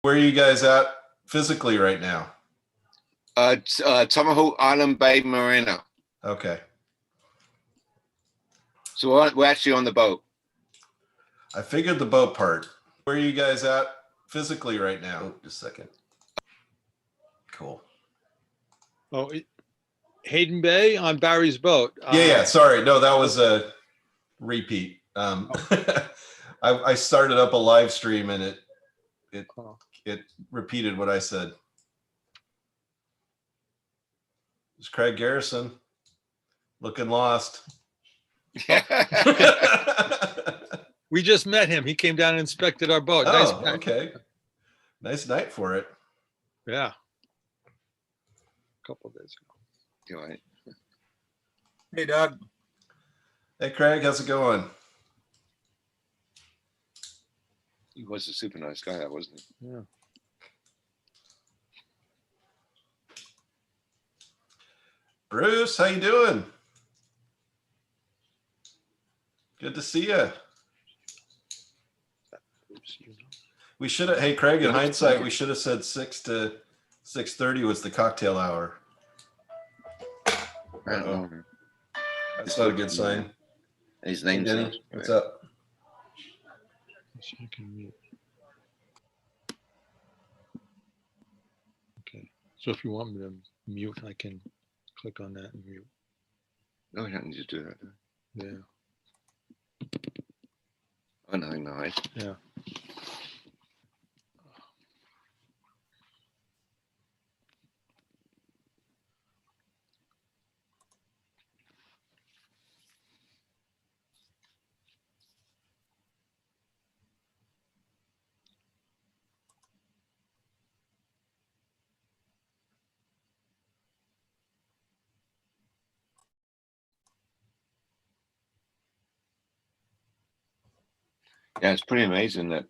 Where are you guys at physically right now? Tomahawk Island Bay Marina. Okay. So we're actually on the boat. I figured the boat part. Where are you guys at physically right now? Oh, just a second. Cool. Oh, Hayden Bay on Barry's boat. Yeah. Sorry. No, that was a repeat. I started up a live stream and it repeated what I said. It's Craig Garrison looking lost. We just met him. He came down and inspected our boat. Oh, Nice. okay. Nice night for it. Yeah. A couple of days ago. You're right. Hey, Doug. Hey, Craig, how's it going? He was a super nice guy, that wasn't he? Yeah. Bruce, how you doing? Good to see you. We should have, hey, Craig, in hindsight, we should have said 6 to 6:30 was the cocktail hour. Uh-oh. That's not a good sign. His name's Denny, what's up? Okay. So if you want me to mute, I can click on that and mute. No, I don't need to do that. Yeah. Oh, no. Yeah. Yeah, it's pretty amazing that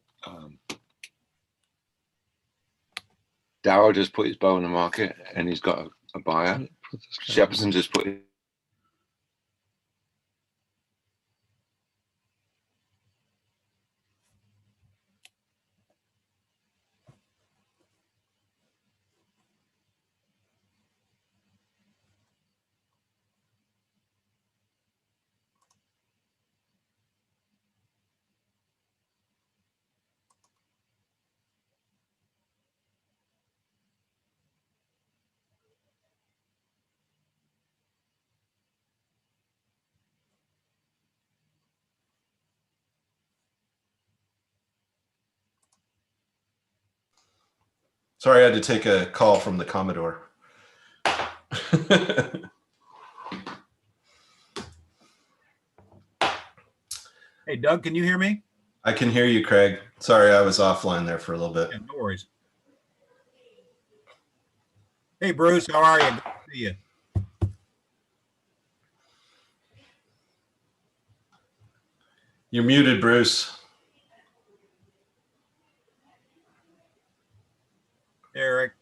Darryl just put his bow in the market and he's got a buyer. Shepperson just put it. Sorry, I had to take a call from the Commodore. Hey, Doug, can you hear me? I can hear you, Craig. Sorry, I was offline there for a little bit. Yeah, no worries. Hey, Bruce, how are you? Good to see you. You're muted, Bruce. Eric.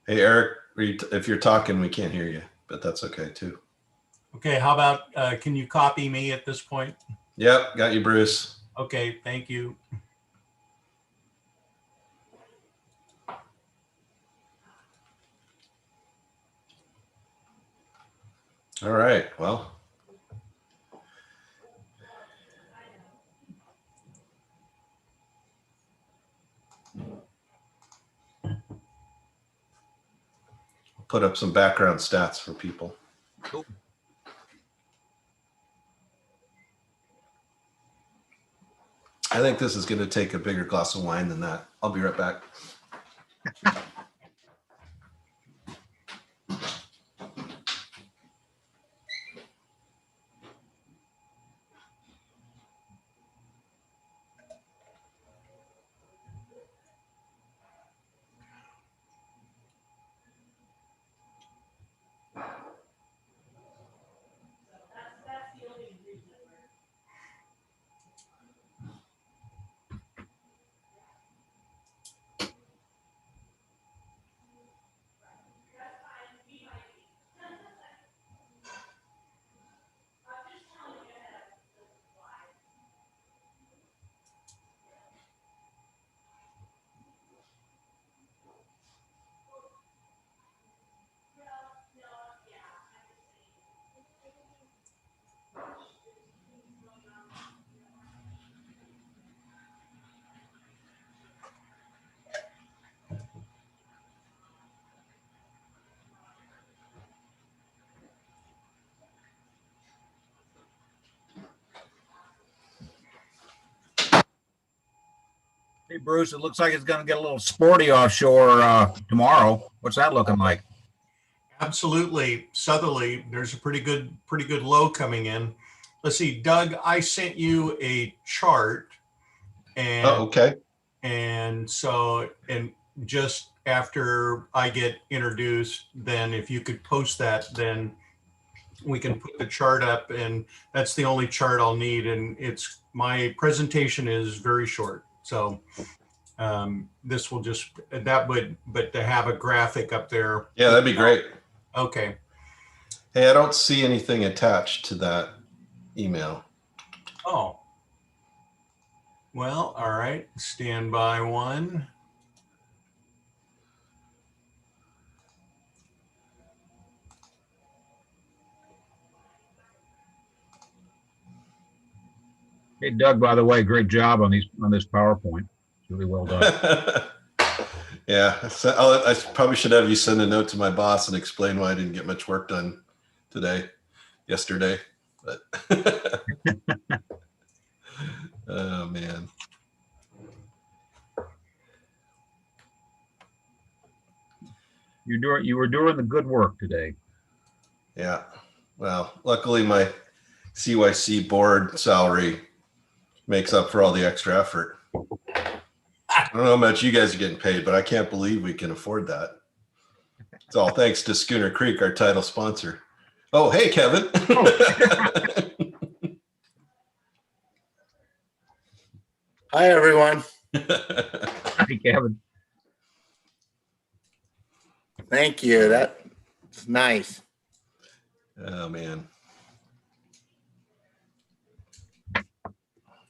Hey, Eric, if you're talking, we can't hear you, but that's okay too. Okay, how about, can you copy me at this point? Yep, got you, Bruce. Okay, thank you. All right, well. Put up some background stats for people. Cool. I think this is going to take a bigger glass of wine than that. I'll be right back. Hey, Bruce, it looks like it's going to get a little sporty offshore tomorrow. What's that looking like? Absolutely. Southerly, there's a pretty good low coming in. Let's see, Doug, I sent you a chart and Oh, okay. and just after I get introduced, then if you could post that, then we can put the chart up, and that's the only chart I'll need. And my presentation is very short. So this will but to have a graphic up there. Yeah, that'd be great. Okay. Hey, I don't see anything attached to that email. Oh. Well, all right. Stand by one. Hey, Doug, by the way, great job on this PowerPoint. It's really well done. Yeah, so I probably should have you send a note to my boss and explain why I didn't get much work done yesterday. But oh man. You were doing the good work today. Yeah. Well, luckily my CYC board salary makes up for all the extra effort. I don't know how much you guys are getting paid, but I can't believe we can afford that. It's all thanks to Schooner Creek, our title sponsor. Oh, hey, Kevin. Hi, everyone. Hey, Kevin. Thank you. That's nice. Oh, man.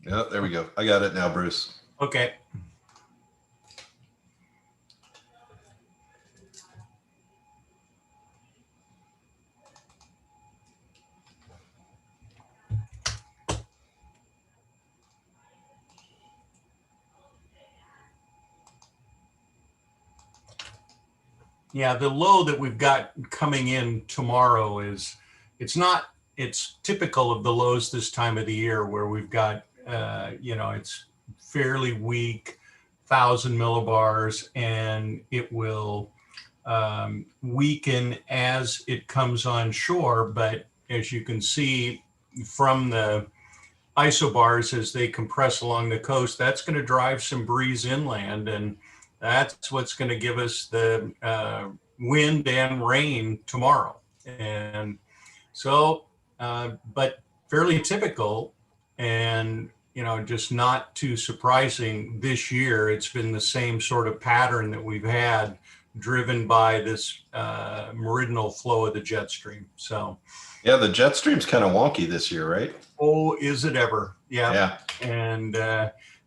Yeah, there we go. I got it now, Bruce. Okay. Yeah, the low that we've got coming in tomorrow it's typical of the lows this time of the year where we've got, it's fairly weak, 1,000 millibars, and it will weaken as it comes on shore. But as you can see from the isobars as they compress along the coast, that's going to drive some breeze inland, and that's what's going to give us the wind and rain tomorrow. And so, but fairly typical, and just not too surprising this year. It's been the same sort of pattern that we've had, driven by this meridional flow of the jet stream. So yeah, the jet stream's kind of wonky this year, right? Oh, is it ever? Yeah. And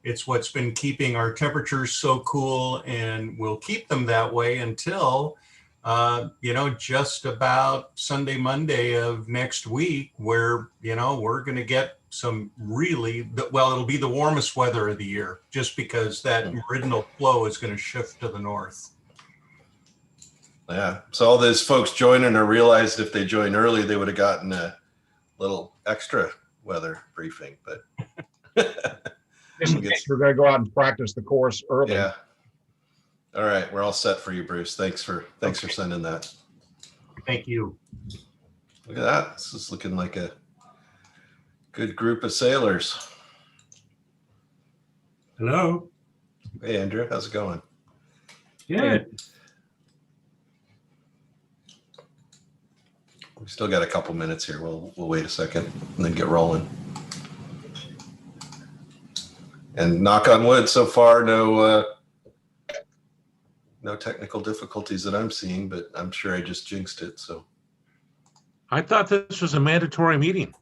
it's what's been keeping our temperatures so cool, and we'll keep them that way until, just about Sunday, Monday of next week, where, we're going to get some it'll be the warmest weather of the year, just because that meridional flow is going to shift to the north. Yeah. So all those folks joining or realized if they joined early, they would have gotten a little extra weather briefing, but Just in case we're going to go out and practice the course early. yeah. All right, we're all set for you, Bruce. Thanks for sending that. Thank you. Look at that. This is looking like a good group of sailors. Hello. Hey, Andrew, how's it going? Good. We still got a couple minutes here. We'll wait a second and then get rolling. And knock on wood, so far, no technical difficulties that I'm seeing, but I'm sure I just jinxed it. So I thought this was a mandatory meeting.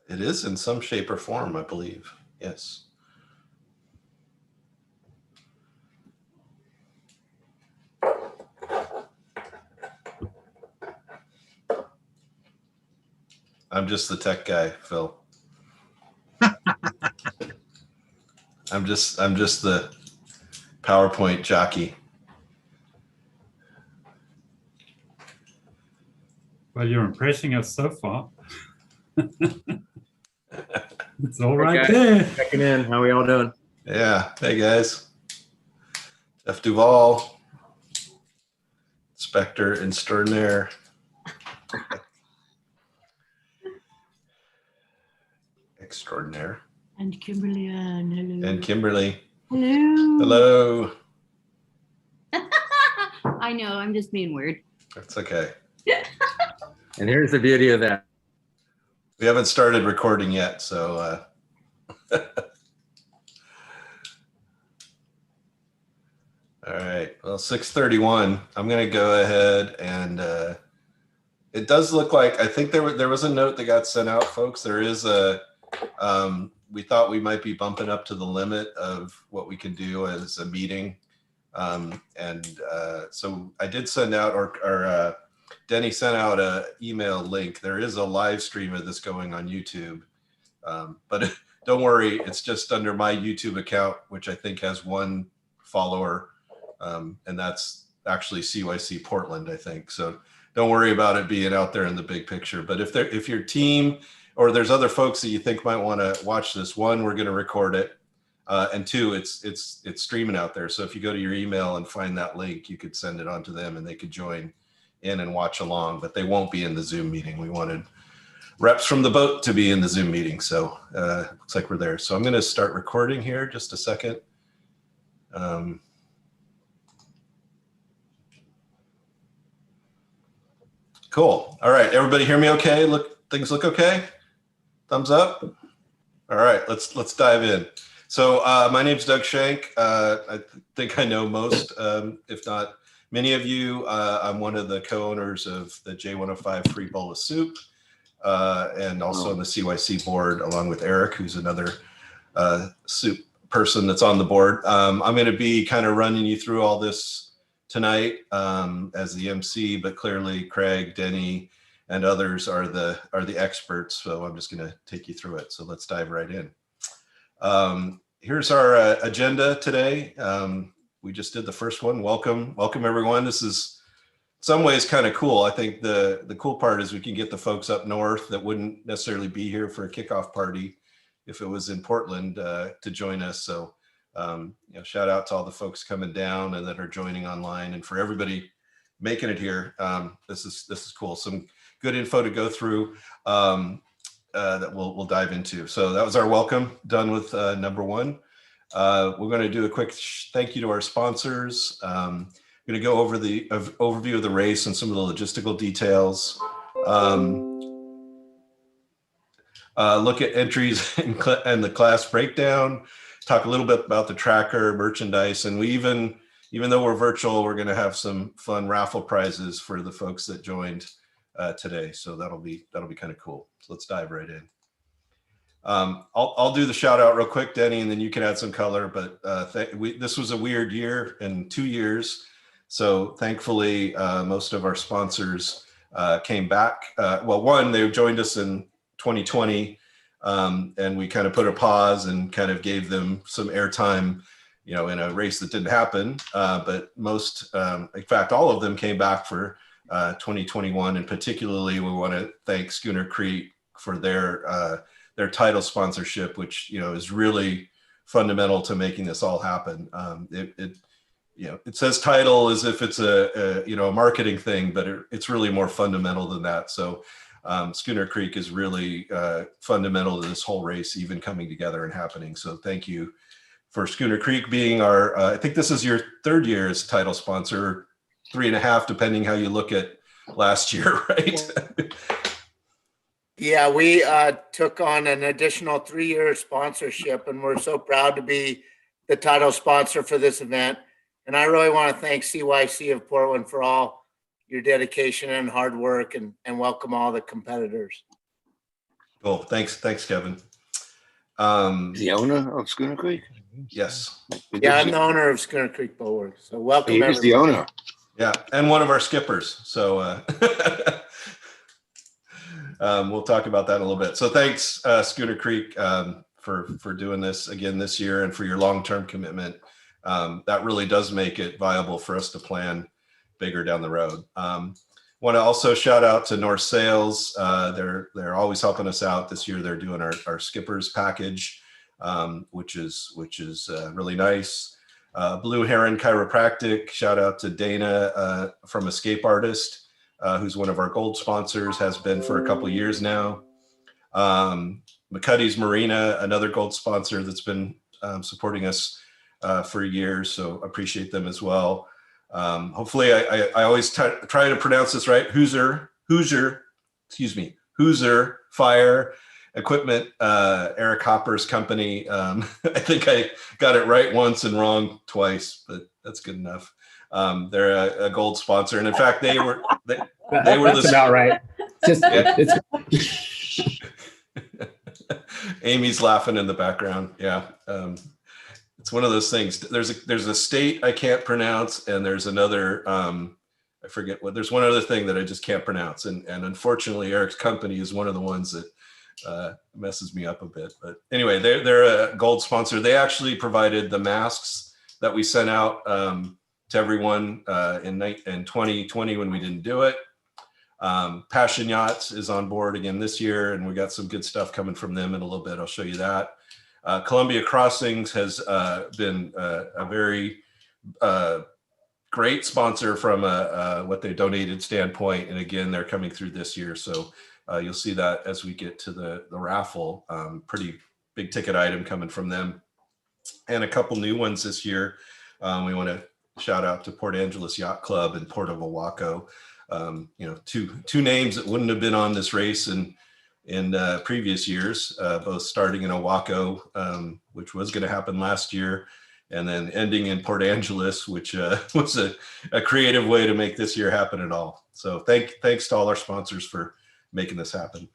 it is in some shape or form, I believe. Yes. I'm just the tech guy, Phil. I'm just the PowerPoint jockey. Well, you're impressing us so far. It's all right Okay. there. Checking in. How we all doing? Yeah. Hey, guys. Jeff Duvall, Spectre and Stern there. Extraordinaire. And Kimberly Ann, hello. And Kimberly. Hello. Hello. I know, I'm just being weird. That's okay. And here's the beauty of that. We haven't started recording yet, so all right. Well, 6:31. I'm going to go ahead and it does look like, I think there was a note that got sent out, folks. There is a we thought we might be bumping up to the limit of what we can do as a meeting. So I did send out, or Denny sent out a email link. There is a live stream of this going on YouTube. But don't worry, it's just under my YouTube account, which I think has one follower. And that's actually CYC Portland, I think. So don't worry about it being out there in the big picture. But if your team or there's other folks that you think might want to watch this, one, we're going to record it. And two, it's streaming out there. So if you go to your email and find that link, you could send it on to them and they could join in and watch along, but they won't be in the Zoom meeting. We wanted reps from the boat to be in the Zoom meeting. So looks like we're there. So I'm going to start recording here just a second. Cool. All right. Everybody hear me okay? Things look okay? Thumbs up. All right, let's dive in. So my name's Doug Shank. I think I know most, if not many of you. I'm one of the co-owners of the J105 Free Bowl of Soup, and also on the CYC board, along with Eric, who's another soup person that's on the board. I'm going to be kind of running you through all this tonight as the MC, but clearly Craig, Denny, and others are the experts. So I'm just going to take you through it. So let's dive right in. Here's our agenda today. We just did the first one. Welcome everyone. This is in some ways kind of cool. I think the cool part is we can get the folks up north that wouldn't necessarily be here for a kickoff party if it was in Portland to join us. So shout out to all the folks coming down and that are joining online, and for everybody making it here. This is cool. Some good info to go through that we'll dive into. So that was our welcome, done with number one. We're going to do a quick thank you to our sponsors. I'm going to go over the overview of the race and some of the logistical details. Look at entries and the class breakdown. Talk a little bit about the tracker, merchandise, and we even though we're virtual, we're going to have some fun raffle prizes for the folks that joined today. So that'll be kind of cool. So let's dive right in. I'll do the shout out real quick, Denny, and then you can add some color. But this was a weird year and 2 years. So thankfully, most of our sponsors came back. Well, one, they joined us in 2020, and we kind of put a pause and kind of gave them some airtime, in a race that didn't happen. But most, in fact, all of them came back for 2021, and particularly we want to thank Schooner Creek for their title sponsorship, which is really fundamental to making this all happen. It says title as if it's a marketing thing, but it's really more fundamental than that. So Schooner Creek is really fundamental to this whole race even coming together and happening. So thank you for Schooner Creek being our, I think this is your third year as title sponsor, 3.5, depending how you look at last year, right? Yeah, we took on an additional 3-year sponsorship, and we're so proud to be the title sponsor for this event. And I really want to thank CYC of Portland for all your dedication and hard work, and welcome all the competitors. Cool. Thanks, Kevin. The owner of Schooner Creek? Yes. Yeah, I'm the owner of Schooner Creek Bulwark. So welcome. He is the owner. Yeah, and one of our skippers. So we'll talk about that in a little bit. So thanks, Schooner Creek, for doing this again this year, and for your long-term commitment. That really does make it viable for us to plan bigger down the road. Want Want to also shout out to North Sales. They're always helping us out. This year they're doing our skippers package, which is really nice. Blue Heron Chiropractic. Shout out to Dana from Escape Artist, who's one of our gold sponsors, has been for a couple years now. McCuddy's Marina, another gold sponsor that's been supporting us for years, so appreciate them as well. Hopefully I always try to pronounce this right. Hoosier Fire Equipment, Eric Hopper's company. I think I got it right once and wrong twice, but that's good enough. They're a gold sponsor, and in fact, they were That's about right. Just it's Amy's laughing in the background. Yeah. It's one of those things. There's a state I can't pronounce, and there's another, I forget what, there's one other thing that I just can't pronounce. And unfortunately, Eric's company is one of the ones that messes me up a bit. But anyway, they're a gold sponsor. They actually provided the masks that we sent out to everyone in 2020 when we didn't do it. Passion Yachts is on board again this year, and we got some good stuff coming from them in a little bit. I'll show you that. Columbia Crossings has been a very great sponsor from what they donated standpoint. And again, they're coming through this year. So you'll see that as we get to the raffle. Pretty big ticket item coming from them. And a couple new ones this year. We want to shout out to Port Angeles Yacht Club and Port of Oahu. Two names that wouldn't have been on this race in previous years, both starting in Oahu, which was going to happen last year, and then ending in Port Angeles, which was a creative way to make this year happen at all. So thanks to all our sponsors for making this happen.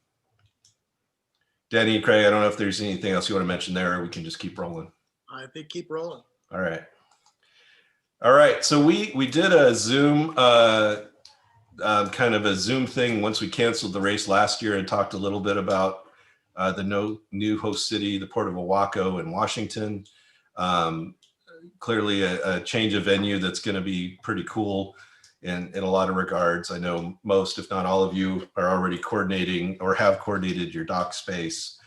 Danny and Craig, I don't know if there's anything else you want to mention there, or we can just keep rolling. I think keep rolling. All right. So we did a Zoom kind of a Zoom thing once we canceled the race last year, and talked a little bit about the new host city, the Port of Oahu in Washington. Clearly a change of venue that's going to be pretty cool in a lot of regards. I know most, if not all of you, are already coordinating or have coordinated your dock space.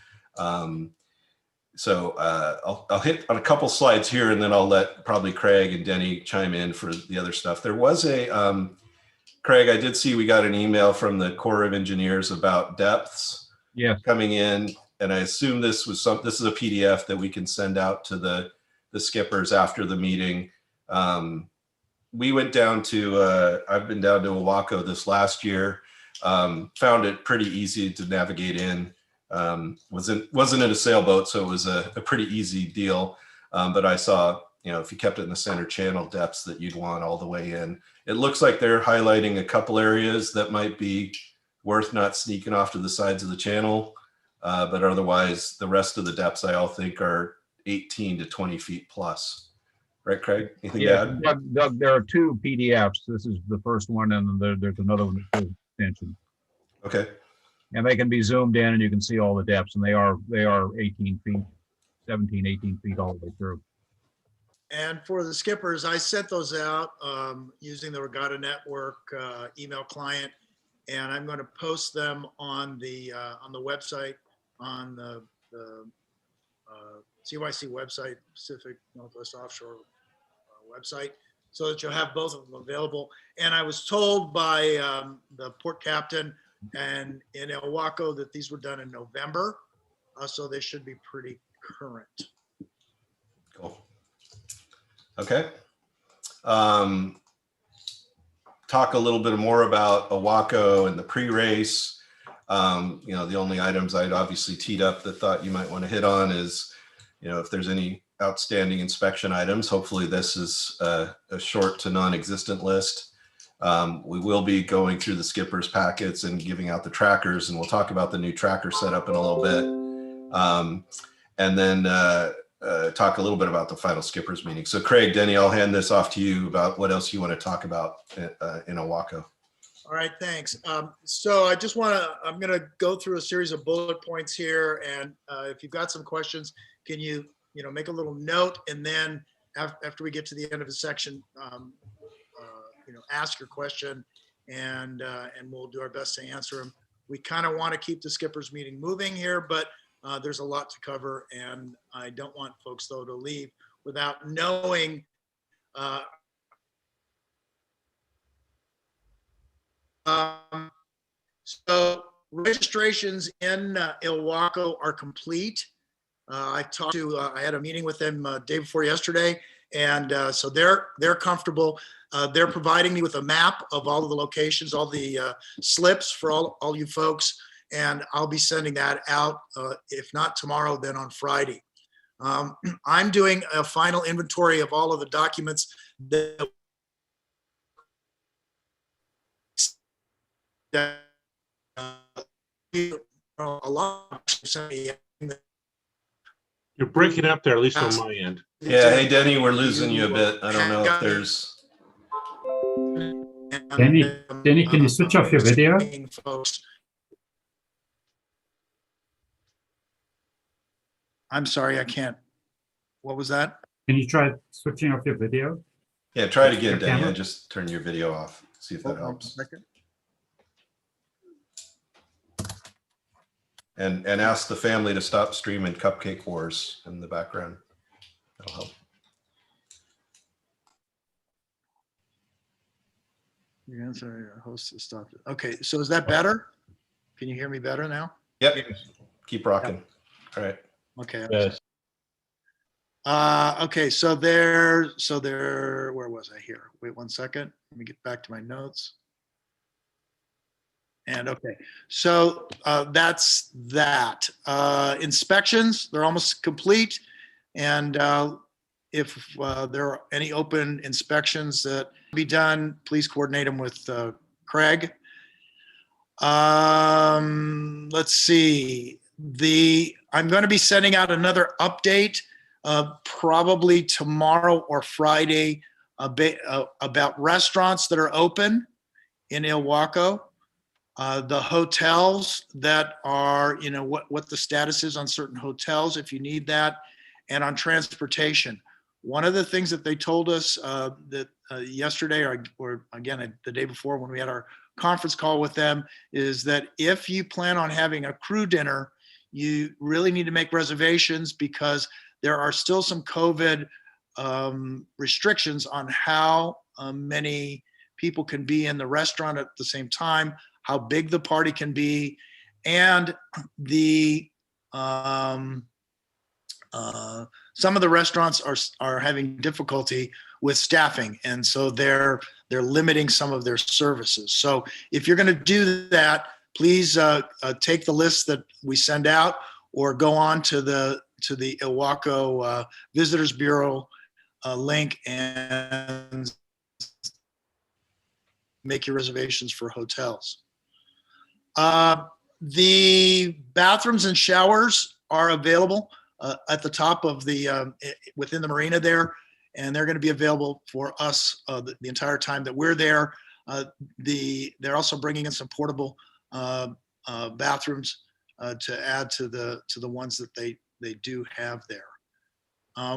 So I'll hit on a couple slides here, and then I'll let probably Craig and Denny chime in for the other stuff. There was a Craig, I did see we got an email from the Corps of Engineers about depths coming in, and I assume this is a PDF that we can send out to the skippers after the meeting. We went down to, I've been down to Oahu this last year, found it pretty easy to navigate in. Wasn't in a sailboat, so it was a pretty easy deal. But I saw, if you kept it in the center channel, depths that you'd want all the way in. It looks like they're highlighting a couple areas that might be worth not sneaking off to the sides of the channel. But otherwise, the rest of the depths I all think are 18 to 20 feet plus. Right, Craig? Anything to add? Doug, there are two PDFs. This is the first one, and then there's another one that's an extension. Okay. And they can be zoomed in, and you can see all the depths, and they are 18 feet, 17, 18 feet all the way through. And for the skippers, I sent those out using the Regatta Network email client, and I'm going to post them on the website, on the CYC website, Pacific Northwest Offshore website, so that you'll have both of them available. And I was told by the port captain and in Oahu that these were done in November, so they should be pretty current. Cool. Okay. Talk a little bit more about Oahu and the pre-race. The only items I'd obviously teed up that thought you might want to hit on is, if there's any outstanding inspection items. Hopefully this is a short to non-existent list. We will be going through the skippers packets and giving out the trackers, and we'll talk about the new tracker setup in a little bit. And then talk a little bit about the final skippers meeting. So Craig, Denny, I'll hand this off to you about what else you want to talk about in Oahu. All right, thanks. So I'm going to go through a series of bullet points here. And if you've got some questions, can you make a little note, and then after we get to the end of the section, ask your question, and we'll do our best to answer them. We kind of want to keep the skippers meeting moving here, but there's a lot to cover, and I don't want folks though to leave without knowing so registrations in Ilwaco are complete. I had a meeting with them day before yesterday, and so they're comfortable. They're providing me with a map of all of the locations, all the slips for all you folks, and I'll be sending that out, if not tomorrow, then on Friday. I'm doing a final inventory of all of the documents that a lot. You're breaking up there, at least on my end. Yeah, hey Denny, we're losing you a bit. I don't know if there's. Denny, can you switch off your video? I'm sorry, I can't. What was that? Can you try switching off your video? Yeah, try it again, Your Denny. camera? Just turn your video off. See if that Hold on a helps. second. And ask the family to stop streaming Cupcake Wars in the background. That'll help. Your answer, host has stopped it. Okay, so is that better? Can you hear me better now? Yep. Keep rocking. All right. Okay. Yes. Okay, so where was I here? Wait 1 second. Let me get back to my notes. And okay, so that's that. Inspections, they're almost complete. And if there are any open inspections that be done, please coordinate them with Craig. Let's see. I'm going to be sending out another update probably tomorrow or Friday about restaurants that are open in Ilwaco. The hotels that are, what the status is on certain hotels, if you need that, and on transportation. One of the things that they told us that yesterday or again, the day before when we had our conference call with them is that if you plan on having a crew dinner, you really need to make reservations because there are still some COVID restrictions on how many people can be in the restaurant at the same time, how big the party can be, and some of the restaurants are having difficulty with staffing, and so they're limiting some of their services. So if you're going to do that, please take the list that we send out, or go on to the Ilwaco Visitors Bureau link and make your reservations for hotels. The bathrooms and showers are available at the top of within the marina there, and they're going to be available for us the entire time that we're there. They're also bringing in some portable bathrooms to add to the ones that they do have there.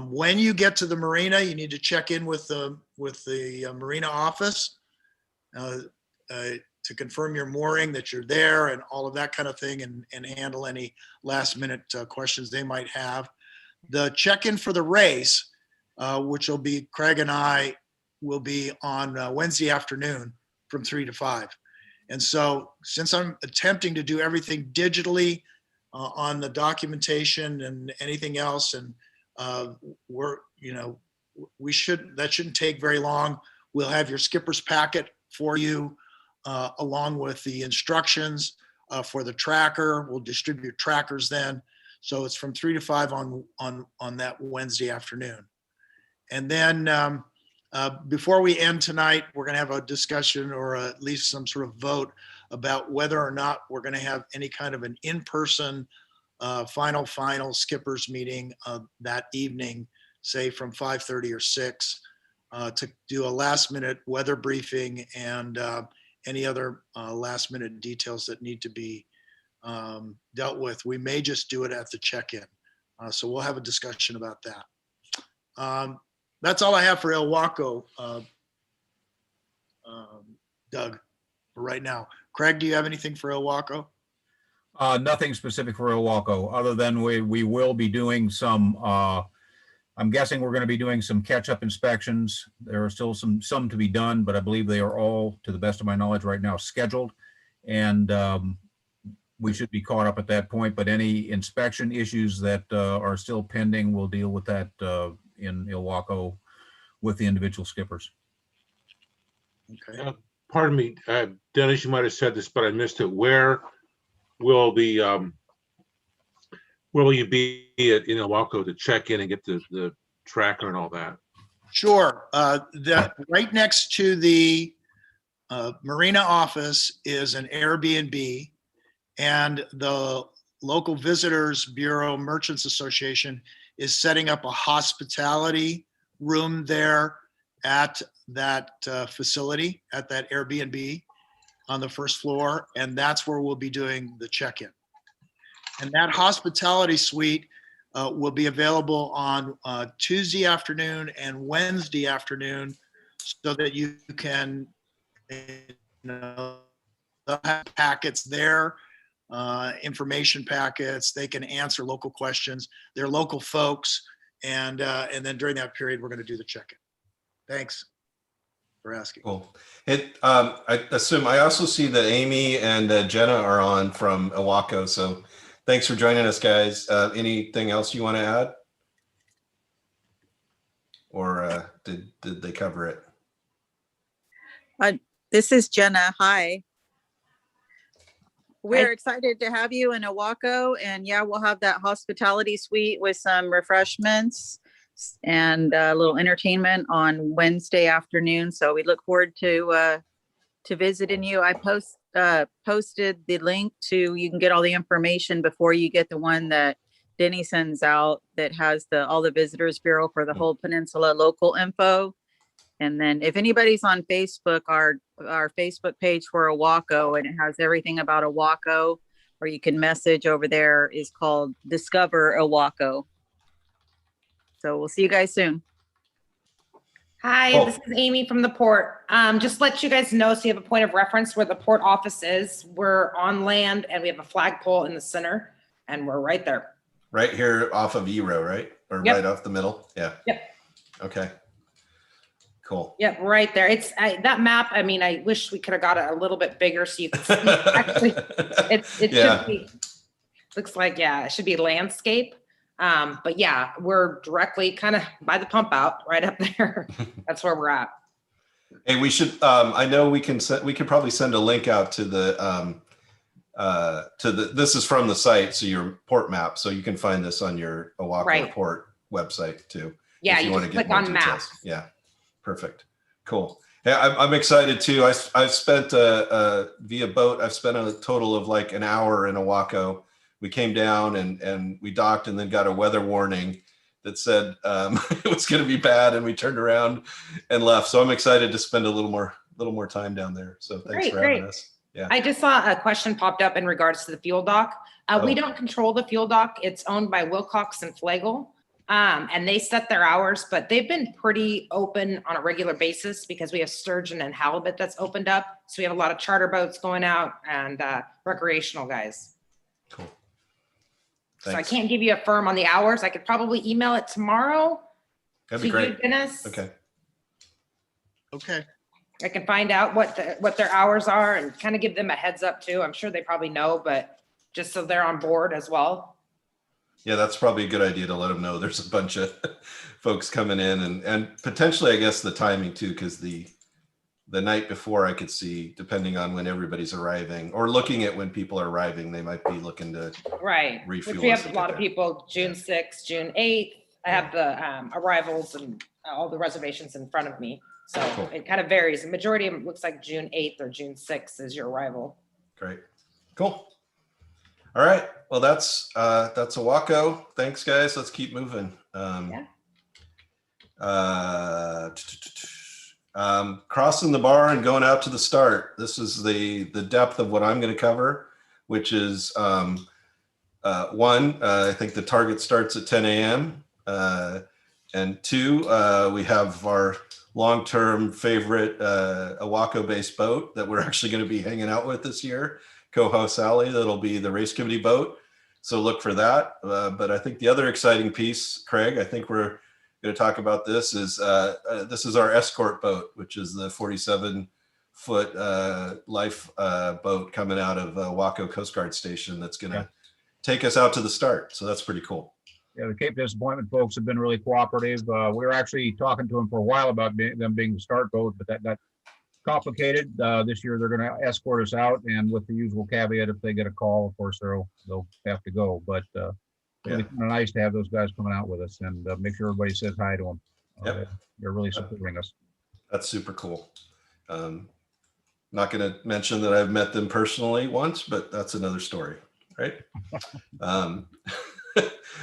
When you get to the marina, you need to check in with the marina office to confirm your mooring, that you're there, and all of that kind of thing, and handle any last minute questions they might have. The check-in for the race, which will be Craig and I will be on Wednesday afternoon from 3 to 5. And so since I'm attempting to do everything digitally on the documentation and anything else, and that shouldn't take very long. We'll have your skipper's packet for you along with the instructions for the tracker. We'll distribute trackers then. So it's from 3 to 5 on that Wednesday afternoon. And then before we end tonight, we're going to have a discussion, or at least some sort of vote, about whether or not we're going to have any kind of an in-person final skippers meeting that evening, say from 5:30 or 6, to do a last-minute weather briefing and any other last-minute details that need to be dealt with. We may just do it at the check-in. So we'll have a discussion about that. That's all I have for Ilwaco, Doug. for right now. Craig, do you have anything for Ilwaco? Nothing specific for Ilwaco, other than we will be doing some, I'm guessing we're going to be doing some catch-up inspections. There are still some to be done, but I believe they are all, to the best of my knowledge right now, scheduled. And we should be caught up at that point, but any inspection issues that are still pending, we'll deal with that in Ilwaco with the individual skippers. Okay. Pardon me, Dennis, you might have said this, but I missed it. Where will you be in Ilwaco to check in and get the tracker and all that? Sure. That right next to the marina office is an Airbnb, and the local Visitors Bureau Merchants Association is setting up a hospitality room there at that facility, at that Airbnb on the first floor, and that's where we'll be doing the check-in. And that hospitality suite will be available on Tuesday afternoon and Wednesday afternoon, so that you can, they'll have packets there, information packets. They can answer local questions. They're local folks, and then during that period, we're going to do the check-in. Thanks for asking. Cool. I assume, I also see that Amy and Jenna are on from Ilwaco, so thanks for joining us, guys. Anything else you want to add? Or did they cover it? This is Jenna. Hi. We're excited to have you in Ilwaco, and yeah, we'll have that hospitality suite with some refreshments and a little entertainment on Wednesday afternoon. So we look forward to visiting you. I posted the link to, you can get all the information before you get the one that Denny sends out that has all the Visitors Bureau for the whole peninsula local info. And then if anybody's on Facebook, our Facebook page for Ilwaco, and it has everything about Ilwaco, or you can message over there, is called Discover Ilwaco. So we'll see you guys soon. Hi, this is Amy from the port. Just let you guys know, so you have a point of reference where the port office is. We're on land and we have a flagpole in the center, and we're right there. Right here off of Eero, right? Or Yep. right off the middle? Yeah. Yep. Okay. Cool. Yep, right there. That map, I mean, I wish we could have got it a little bit bigger so you could see. Actually, it Yeah. should be, looks like, yeah, it should be landscape. But yeah, we're directly kind of by the pump out, right up there. That's where we're at. Hey, we should, I know we could probably send a link out to this is from the site, so your port map, so you can find this on your Ilwaco Right. port website too. Yeah, if you wanna just get click more on details. maps. Yeah, perfect. Cool. Yeah, I'm excited too. I've spent via boat, I've spent a total of like an hour in Ilwaco. We came down and we docked and then got a weather warning that said it was going to be bad, and we turned around and left. So I'm excited to spend a little more time down there. So thanks for having us. Yeah. I just saw a question popped up in regards to the fuel dock. We don't control the fuel dock. It's owned by Wilcox and Flagel. And they set their hours, but they've been pretty open on a regular basis because we have sturgeon and halibut that's opened up. So we have a lot of charter boats going out and recreational guys. Cool. So I can't give you a firm on the hours. I could probably email it tomorrow. That'd be to you, great. Dennis. Okay. Okay. I can find out what their hours are and kind of give them a heads up too. I'm sure they probably know, but just so they're on board as well. Yeah, that's probably a good idea to let them know there's a bunch of folks coming in, and potentially, I guess, the timing too, because the night before I could see, depending on when everybody's arriving or looking at when people are arriving, they might be looking to refuel. Which we have a lot of people, June 6th, June 8th. I have the arrivals and all the reservations in front of me. So Cool. It kind of varies. The majority of them looks like June 8th or June 6th is your arrival. Great. Cool. All right. Well, that's Ilwaco. Thanks, guys. Let's keep moving. Crossing the bar and going out to the start. This is the depth of what I'm going to cover, which is one, I think the target starts at 10 a.m. And two, we have our long-term favorite Awako-based boat that we're actually going to be hanging out with this year, Coho Sally. That'll be the race committee boat. So look for that. But I think the other exciting piece, Craig, I think we're going to talk about this is our escort boat, which is the 47-foot life boat coming out of Waco Coast Guard Station that's going to take us out to the start. So that's pretty cool. Yeah, the Cape Disappointment folks have been really cooperative. We were actually talking to them for a while about them being the start boat, but that got complicated. This year they're going to escort us out, and with the usual caveat, if they get a call, of course they'll have to go. But really kind of nice to have those guys coming out with us, and make sure everybody says hi to them. They're really supporting us. That's super cool. Not going to mention that I've met them personally once, but that's another story, right?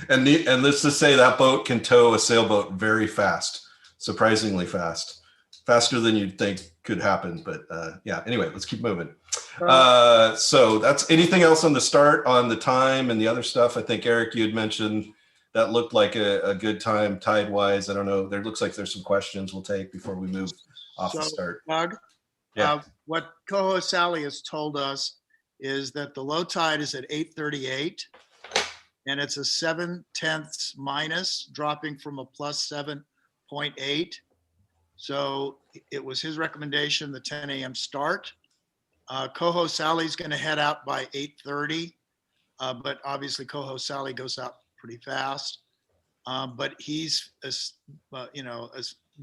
And let's just say that boat can tow a sailboat very fast, surprisingly fast, faster than you'd think could happen. But anyway, let's keep moving. So that's anything else on the start, on the time and the other stuff. I think Eric, you had mentioned that looked like a good time tide wise. I don't know. There looks like there's some questions we'll take before we move off the start. Doug, what Coho Sally has told us is that the low tide is at 8:38. And it's a 7/10 minus, dropping from a plus 7.8. So it was his recommendation, the 10 a.m. start. Coho Sally's going to head out by 8:30, but obviously Coho Sally goes out pretty fast. But he's,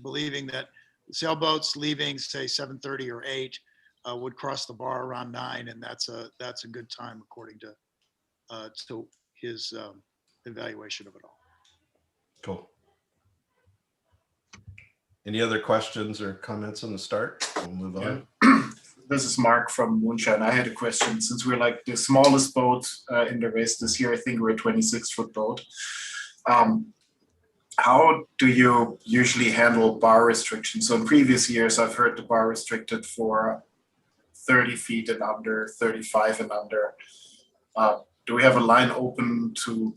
believing that sailboats leaving, say 7:30 or 8, would cross the bar around 9, and that's a good time according to his evaluation of it all. Cool. Any other questions or comments on the start? We'll move on. This is Mark from Moonshine. I had a question. Since we're like the smallest boat in the race this year, I think we're a 26-foot boat. How do you usually handle bar restrictions? So in previous years, I've heard the bar restricted for 30 feet and under, 35 and under. Do we have a line open to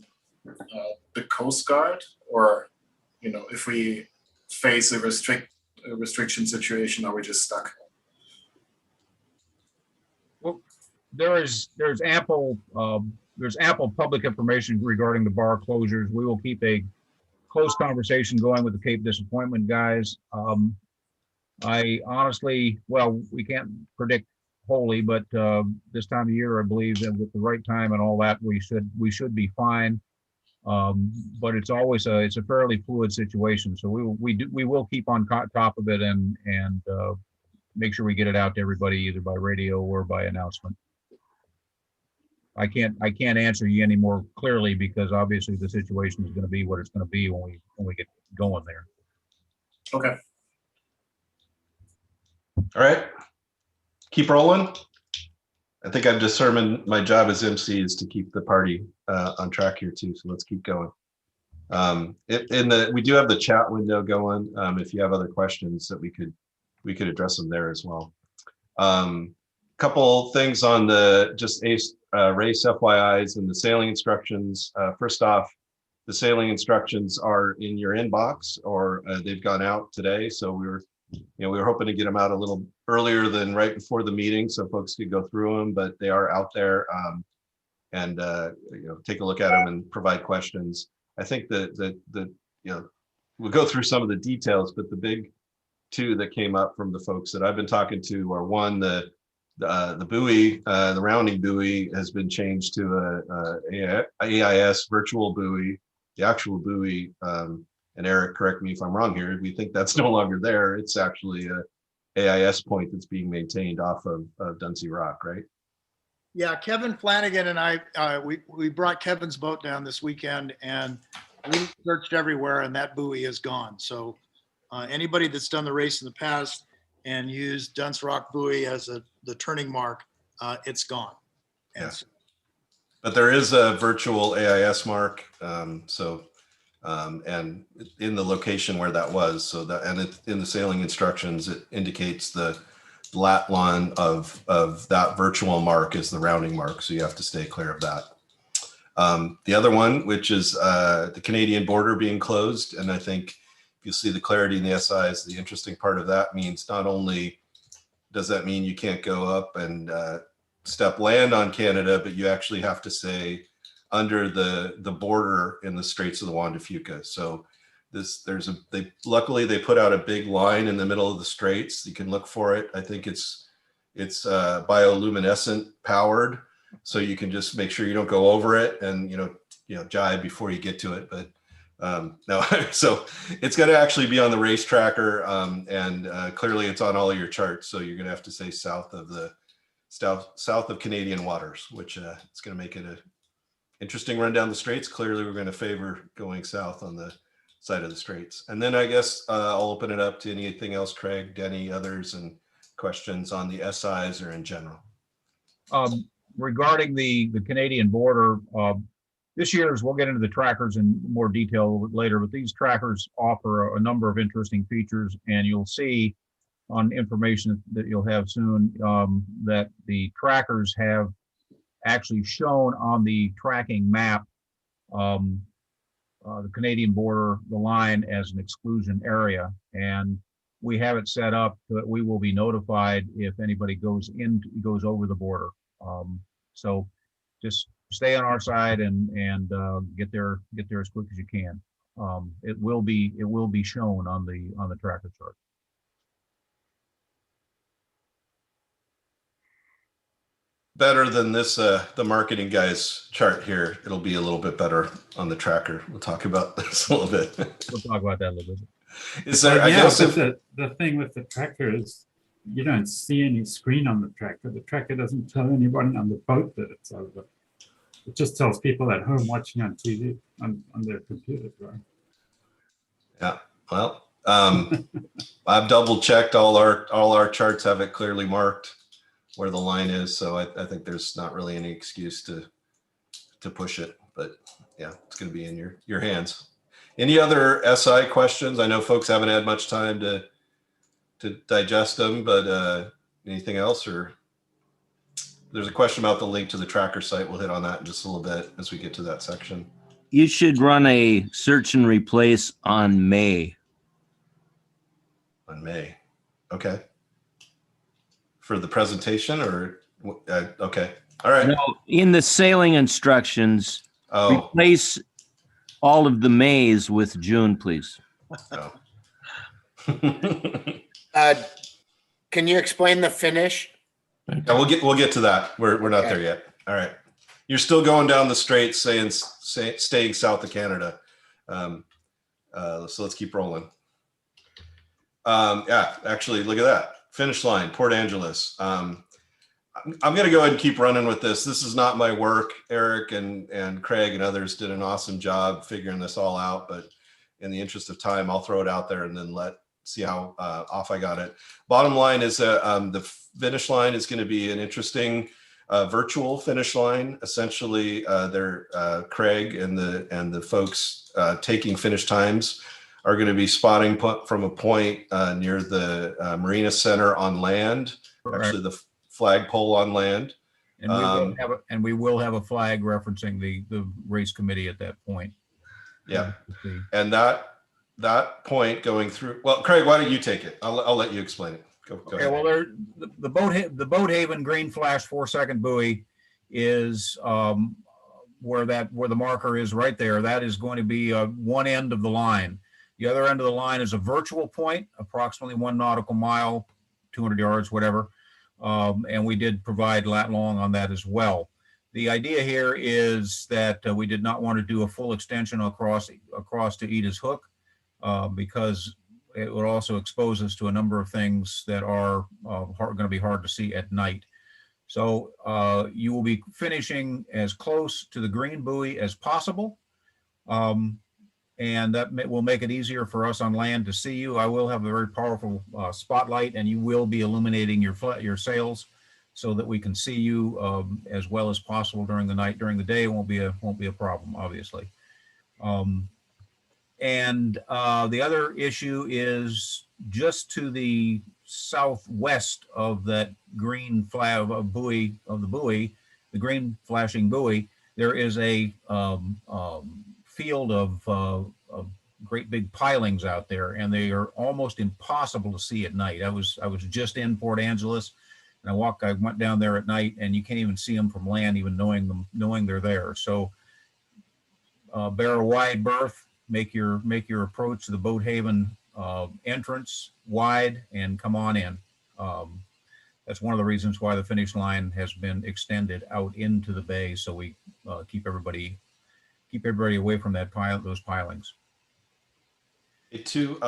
the Coast Guard, or if we face a restriction situation, are we just stuck? Well, there's ample public information regarding the bar closures. We will keep a close conversation going with the Cape Disappointment guys. I honestly, we can't predict wholly, but this time of year, I believe that with the right time and all that, we should be fine. But it's always it's a fairly fluid situation, so we will keep on top of it and make sure we get it out to everybody either by radio or by announcement. I can't answer you any more clearly because obviously the situation is going to be what it's going to be when we get going there. Okay. All right. Keep rolling. I think I've determined my job as MC is to keep the party on track here too. So let's keep going. We do have the chat window going. If you have other questions that we could address them there as well. Couple things on the race FYIs and the sailing instructions. First off, the sailing instructions are in your inbox, or they've gone out today. So we were hoping to get them out a little earlier than right before the meeting so folks could go through them, but they are out there, and take a look at them and provide questions. I think that we'll go through some of the details, but the big two that came up from the folks that I've been talking to are, one, the buoy, the rounding buoy has been changed to a AIS virtual buoy. The actual buoy, and Eric, correct me if I'm wrong here, we think that's no longer there. It's actually a AIS point that's being maintained off of Dunsey Rock, right? Yeah, Kevin Flanagan and I, we brought Kevin's boat down this weekend, and we searched everywhere, and that buoy is gone. So anybody that's done the race in the past and used Dunce Rock buoy as the turning mark, it's gone. Yes. Yeah. But there is a virtual AIS mark, and in the location where that was, in the sailing instructions, it indicates the lat line of that virtual mark is the rounding mark, so you have to stay clear of that. The other one, which is the Canadian border being closed, and I think you'll see the clarity in the SIs. The interesting part of that means not only does that mean you can't go up and step land on Canada, but you actually have to say under the border in the Straits of the Juan de Fuca. So luckily they put out a big line in the middle of the Straits. You can look for it. I think it's bioluminescent powered, so you can just make sure you don't go over it and jibe before you get to it. But no, so it's going to actually be on the race tracker, and clearly it's on all of your charts. So you're going to have to say south of Canadian waters, which it's going to make it a interesting run down the Straits. Clearly, we're going to favor going south on the side of the Straits. And then I guess I'll open it up to anything else, Craig, Denny, others, and questions on the SIs or in general. Regarding the Canadian border, this year's, we'll get into the trackers in more detail later, but these trackers offer a number of interesting features, and you'll see on information that you'll have soon that the trackers have actually shown on the tracking map the Canadian border, the line as an exclusion area. And we have it set up so that we will be notified if anybody goes over the border. So just stay on our side and get there as quick as you can. It will be shown on the tracker chart. Better than this, the marketing guy's chart here. It'll be a little bit better on the tracker. We'll talk about this a little bit. We'll talk about that a little bit. Is there, I yeah, guess, but the thing with the tracker is you don't see any screen on the tracker. The tracker doesn't tell anybody on the boat that it's over. It just tells people at home watching on TV on their computers, right? Yeah. Well, I've double checked all our charts have it clearly marked where the line is. So I think there's not really any excuse to push it, but yeah, it's going to be in your hands. Any other SI questions? I know folks haven't had much time to digest them, but anything else? Or there's a question about the link to the tracker site. We'll hit on that in just a little bit as we get to that section. You should run a search and replace on May. On May. Okay. For the presentation or okay. All right. No, in the sailing instructions, replace all of the Mays with June, please. Oh. Can you explain the finish? Yeah, we'll get to that. We're not there yet. All right. You're still going down the Straits, staying south of Canada. So let's keep rolling. Yeah, actually, look at that. Finish line, Port Angeles. I'm going to go ahead and keep running with this. This is not my work. Eric and Craig and others did an awesome job figuring this all out. But in the interest of time, I'll throw it out there and then see how off I got it. Bottom line is the finish line is going to be an interesting virtual finish line. Essentially, they're Craig and the folks taking finish times are going to be spotting from a point near the Marina Center on land, actually the flagpole on land. And we will have a flag referencing the race committee at that point. Yeah, and that point going through. Well, Craig, why don't you take it? I'll let you explain it. Go Okay, ahead. well, the Boathaven green flash 4-second buoy is where the marker is right there. That is going to be one end of the line. The other end of the line is a virtual point, approximately 1 nautical mile, 200 yards, whatever. And we did provide lat long on that as well. The idea here is that we did not want to do a full extension across to Edith's Hook because it would also expose us to a number of things that are going to be hard to see at night. So you will be finishing as close to the green buoy as possible. And that will make it easier for us on land to see you. I will have a very powerful spotlight, and you will be illuminating your sails so that we can see you as well as possible during the night. During the day, it won't be a problem, obviously. And the other issue is just to the southwest of that green flag of buoy, the green flashing buoy. There is a field of great big pilings out there, and they are almost impossible to see at night. I was just in Port Angeles, and I went down there at night, and you can't even see them from land, even knowing they're there. So bear a wide berth, make your approach to the boat haven entrance wide, and come on in. That's one of the reasons why the finish line has been extended out into the bay, so we keep everybody away from those pilings. Two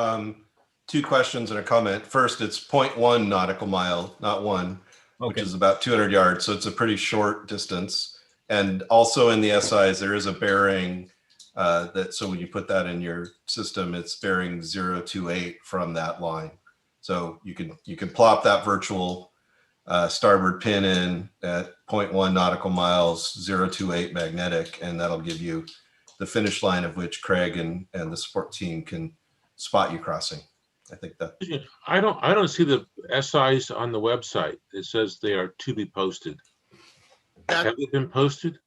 questions and a comment. First, it's 0.1 nautical mile, not one, which is about 200 yards. So it's a pretty short distance. And also in the SIs, there is a bearing so when you put that in your system, it's bearing 028 from that line. So you can plop that virtual starboard pin in at 0.1 nautical miles, 028 magnetic, and that'll give you the finish line of which Craig and the support team can spot you crossing. I think that. I don't see the SIs on the website. It says they are to be posted. Have they been posted?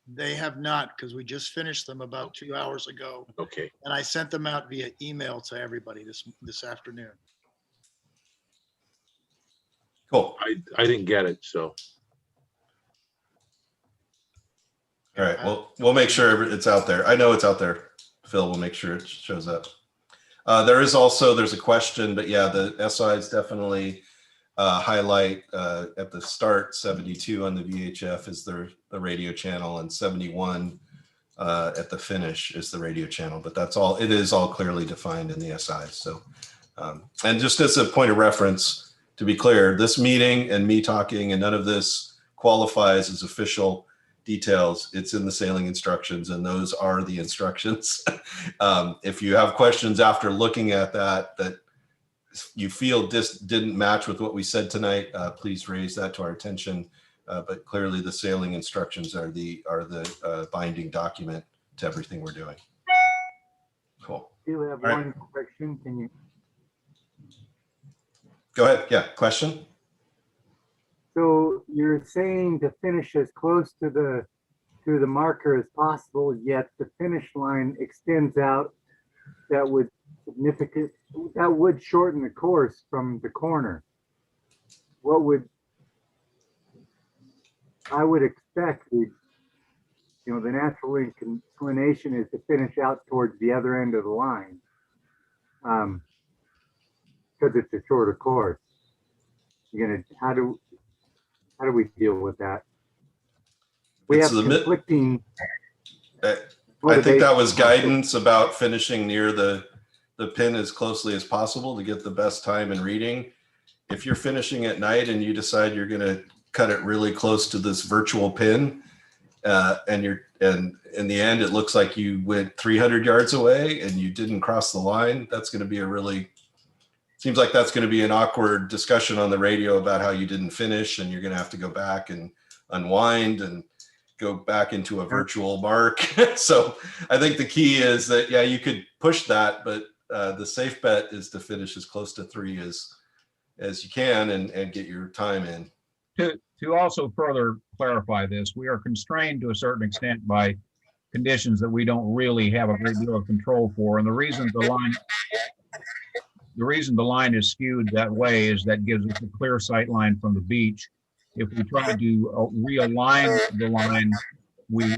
They have not, because we just finished them about 2 hours ago. Okay. And I sent them out via email to everybody this afternoon. Cool. I didn't get it, so. All right. Well, we'll make sure it's out there. I know it's out there. Phil will make sure it shows up. There's a question, but yeah, the SIs definitely highlight at the start 72 on the VHF is the radio channel, and 71 at the finish is the radio channel. But it is all clearly defined in the SIs. So, and just as a point of reference, to be clear, this meeting and me talking and none of this qualifies as official details. It's in the sailing instructions, and those are the instructions. If you have questions after looking at that you feel didn't match with what we said tonight, please raise that to our attention. But clearly the sailing instructions are the binding document to everything we're doing. Cool. Do have All one right. question. Can you? Go ahead. Yeah, question? So you're saying to finish as close to the marker as possible, yet the finish line extends out. That would shorten the course from the corner. I would expect the natural inclination is to finish out towards the other end of the line. Because it's a shorter course. How do we deal with that? We have conflicting. I think that was guidance about finishing near the pin as closely as possible to get the best time in reading. If you're finishing at night and you decide you're going to cut it really close to this virtual pin, and in the end it looks like you went 300 yards away and you didn't cross the line, that's going to be seems like that's going to be an awkward discussion on the radio about how you didn't finish, and you're going to have to go back and unwind and go back into a virtual mark. So I think the key is that, yeah, you could push that, but the safe bet is to finish as close to 3 as you can and get your time in. To also further clarify this, we are constrained to a certain extent by conditions that we don't really have a great deal of control for. And the reason the line is skewed that way is that gives us a clear sight line from the beach. If we try to realign the line, we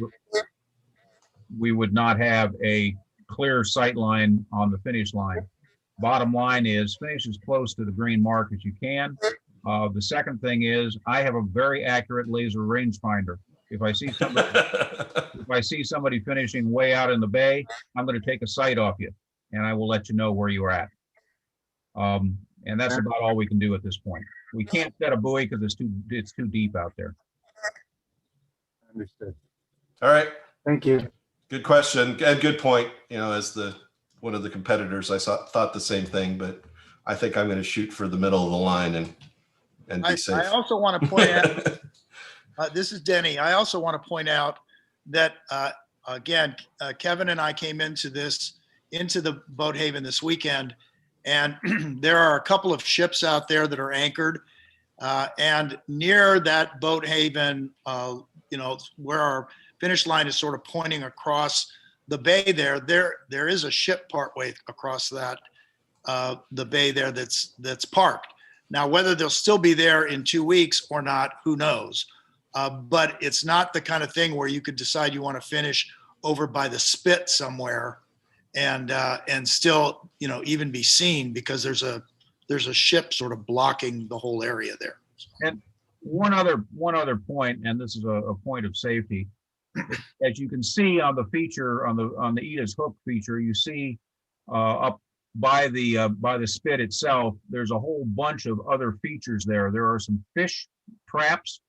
would not have a clear sight line on the finish line. Bottom line is finish as close to the green mark as you can. The second thing is I have a very accurate laser rangefinder. If I see somebody finishing way out in the bay, I'm going to take a sight off you, and I will let you know where you are at. And that's about all we can do at this point. We can't set a buoy because it's too deep out there. Understood. All right. Thank you. Good question and good point. As one of the competitors, I thought the same thing, but I think I'm going to shoot for the middle of the line and be safe. I also want to point out, this is Denny. I also want to point out that, again, Kevin and I came into the boat haven this weekend, and there are a couple of ships out there that are anchored. And near that boat haven, where our finish line is sort of pointing across the bay there is a ship partway across that, the bay there that's parked. Now, whether they'll still be there in 2 weeks or not, who knows? But it's not the kind of thing where you could decide you want to finish over by the spit somewhere and still, even be seen, because there's a ship sort of blocking the whole area there. And one other point, and this is a point of safety. As you can see on the feature, on the Edith's Hook feature, you see up by the spit itself, there's a whole bunch of other features there. There are some fish traps,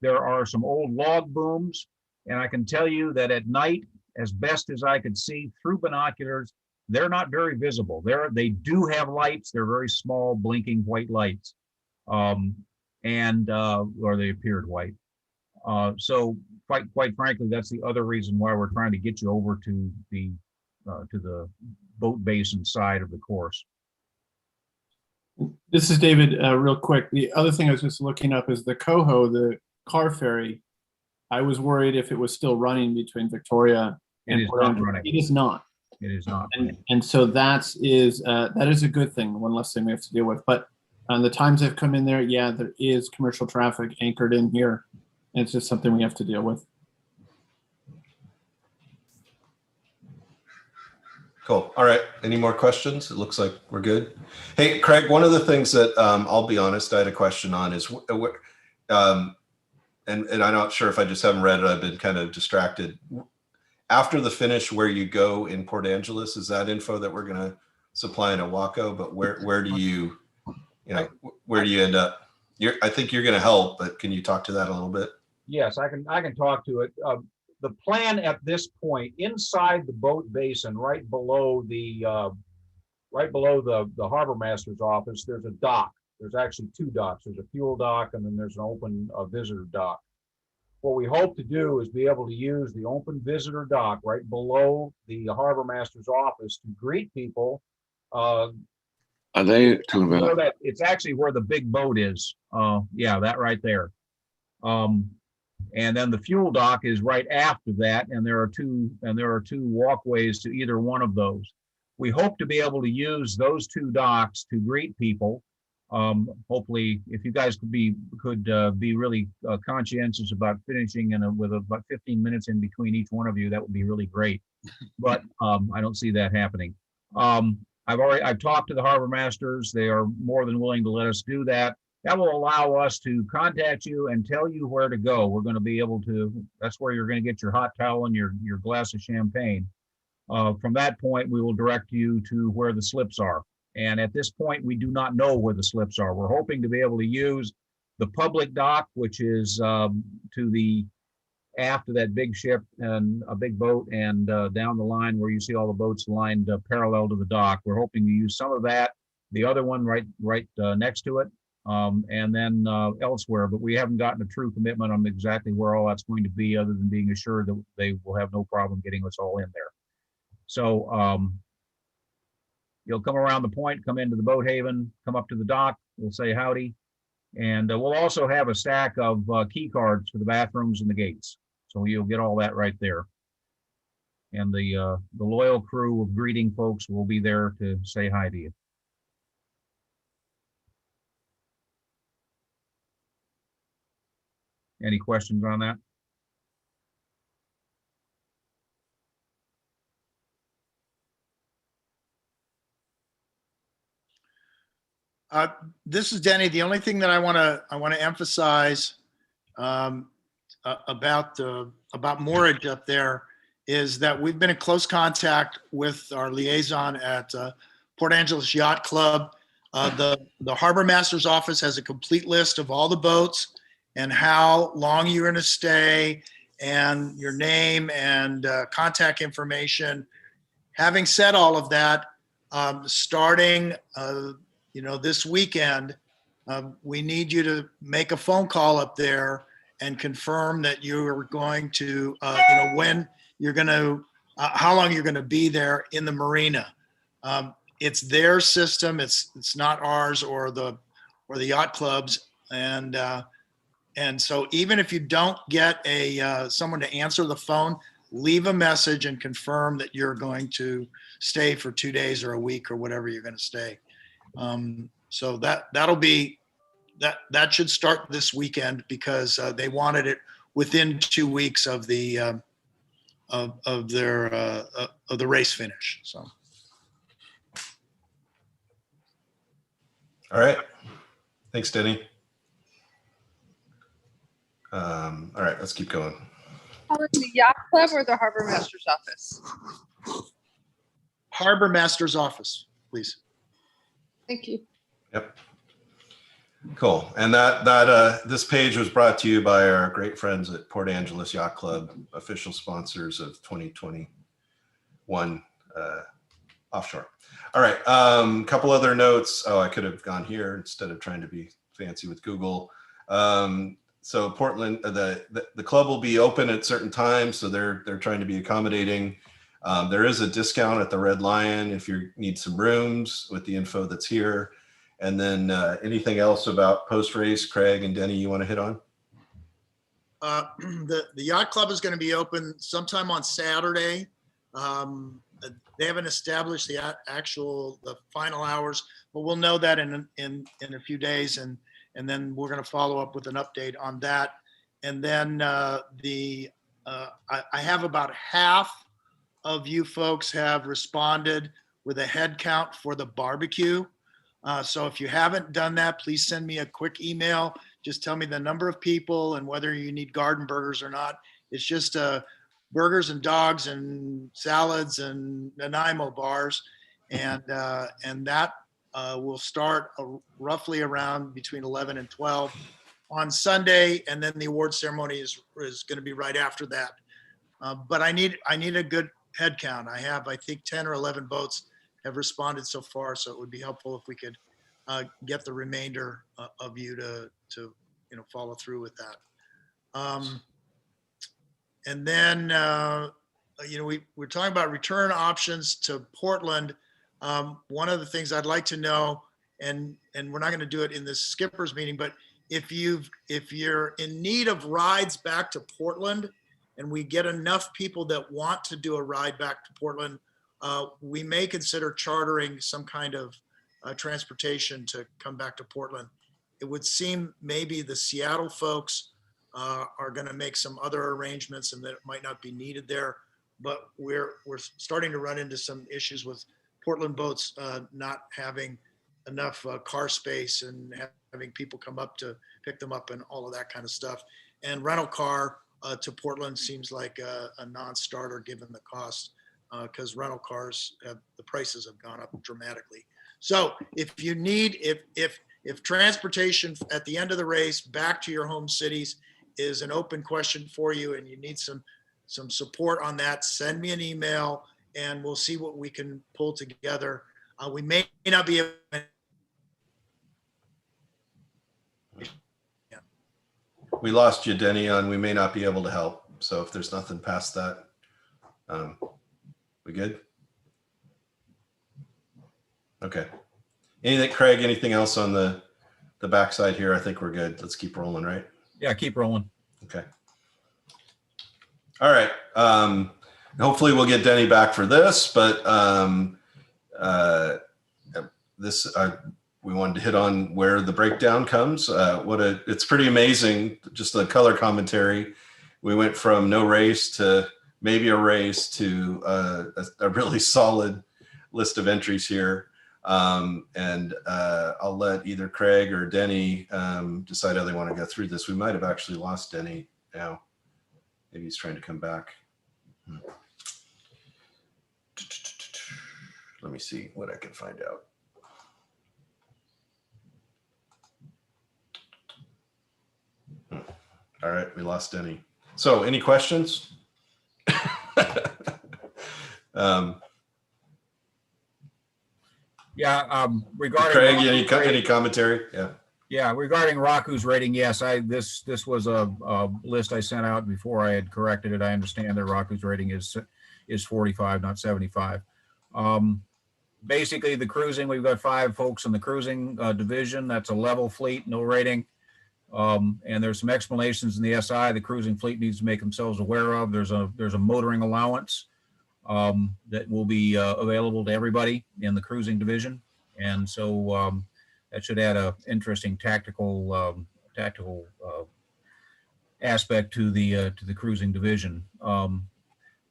there are some old log booms, and I can tell you that at night, as best as I could see through binoculars, they're not very visible. They do have lights. They're very small, blinking white lights, or they appeared white. So quite frankly, that's the other reason why we're trying to get you over to the boat basin side of the course. This is David, real quick. The other thing I was just looking up is the Coho, the car ferry. I was worried if it was still running between Victoria and Port Andrew. Running. It is not. It is not. And so that is a good thing, one less thing we have to deal with. But on the times I've come in there, yeah, there is commercial traffic anchored in here. And it's just something we have to deal with. Cool. All right. Any more questions? It looks like we're good. Hey, Craig, one of the things that I'll be honest, I had a question on is, and I'm not sure if I just haven't read it, I've been kind of distracted. After the finish, where you go in Port Angeles, is that info that we're going to supply in Oahu? But where do you end up? I think you're going to help, but can you talk to that a little bit? Yes, I can talk to it. The plan at this point, inside the boat basin, right below the harbor master's office, there's a dock. There's actually two docks. There's a fuel dock, and then there's an open visitor dock. What we hope to do is be able to use the open visitor dock right below the harbor master's office to greet people. Are they talking about? That it's actually where the big boat is. Yeah, that right there. And then the fuel dock is right after that, and there are two walkways to either one of those. We hope to be able to use those two docks to greet people. Hopefully, if you guys could be really conscientious about finishing with about 15 minutes in between each one of you, that would be really great. But I don't see that happening. I've talked to the harbor masters. They are more than willing to let us do that. That will allow us to contact you and tell you where to go. We're going to be able to. That's where you're going to get your hot towel and your glass of champagne. From that point, we will direct you to where the slips are. And at this point, we do not know where the slips are. We're hoping to be able to use the public dock, which is to the aft of that big ship and a big boat, and down the line where you see all the boats lined parallel to the dock. We're hoping to use some of that, the other one right next to it, and then elsewhere. But we haven't gotten a true commitment on exactly where all that's going to be, other than being assured that they will have no problem getting us all in there. So you'll come around the point, come into the boat haven, come up to the dock, we'll say howdy. And we'll also have a stack of key cards for the bathrooms and the gates. So you'll get all that right there. And the loyal crew of greeting folks will be there to say hi to you. Any questions on that? This is Denny. The only thing that I want to emphasize about moorage up there is that we've been in close contact with our liaison at Port Angeles Yacht Club. The harbor master's office has a complete list of all the boats and how long you're going to stay and your name and contact information. Having said all of that, starting this weekend, we need you to make a phone call up there and confirm that you are going to, when you're going to, how long you're going to be there in the marina. It's their system. It's not ours or the yacht club's. And so even if you don't get someone to answer the phone, leave a message and confirm that you're going to stay for 2 days or a week or whatever you're going to stay. So that should start this weekend because they wanted it within 2 weeks of the of the race finish. So. All right. Thanks, Denny. All right, let's keep going. The yacht club or the harbor master's office? Harbor master's office, please. Thank you. Yep. Cool. And this page was brought to you by our great friends at Port Angeles Yacht Club, official sponsors of 2021 Offshore. All right. Couple other notes. Oh, I could have gone here instead of trying to be fancy with Google. So Portland, the club will be open at certain times, so they're trying to be accommodating. There is a discount at the Red Lion if you need some rooms with the info that's here. And then anything else about post-race, Craig and Denny, you want to hit on? The yacht club is going to be open sometime on Saturday. They haven't established the final hours, but we'll know that in a few days, and then we're going to follow up with an update on that. And then I have about half of you folks have responded with a head count for the barbecue. So if you haven't done that, please send me a quick email. Just tell me the number of people and whether you need garden burgers or not. It's just burgers and dogs and salads and Nanaimo bars. And that will start roughly around between 11 and 12 on Sunday. And then the award ceremony is going to be right after that. But I need a good head count. I think 10 or 11 boats have responded so far, so it would be helpful if we could get the remainder of you to follow through with that. And then we're talking about return options to Portland. One of the things I'd like to know, and we're not going to do it in this skippers meeting, but if you're in need of rides back to Portland, and we get enough people that want to do a ride back to Portland, we may consider chartering some kind of transportation to come back to Portland. It would seem maybe the Seattle folks are going to make some other arrangements and that it might not be needed there, but we're starting to run into some issues with Portland boats not having enough car space and having people come up to pick them up and all of that kind of stuff. And rental car to Portland seems like a non-starter given the cost, because rental cars the prices have gone up dramatically. So if you need, if transportation at the end of the race back to your home cities is an open question for you and you need some support on that, send me an email and we'll see what we can pull together. We may not be able to. We lost you, Denny, on we may not be able to help. So if there's nothing past that, we good? Okay. Craig, anything else on the backside here? I think we're good. Let's keep rolling, right? Yeah, keep rolling. Okay. All right. Hopefully we'll get Denny back for this, but we wanted to hit on where the breakdown comes. It's pretty amazing, just the color commentary. We went from no race to maybe a race to a really solid list of entries here. And I'll let either Craig or Denny decide how they want to go through this. We might have actually lost Denny now. Maybe he's trying to come back. Let me see what I can find out. All right, we lost Denny. So any questions? Regarding Craig, any commentary? Yeah, regarding Raku's rating, yes, this was a list I sent out before I had corrected it. I understand that Raku's rating is 45, not 75. Basically, the cruising, we've got 5 folks in the cruising division. That's a level fleet, no rating. And there's some explanations in the SI the cruising fleet needs to make themselves aware of. There's a motoring allowance that will be available to everybody in the cruising division. And so that should add a interesting tactical aspect to the cruising division.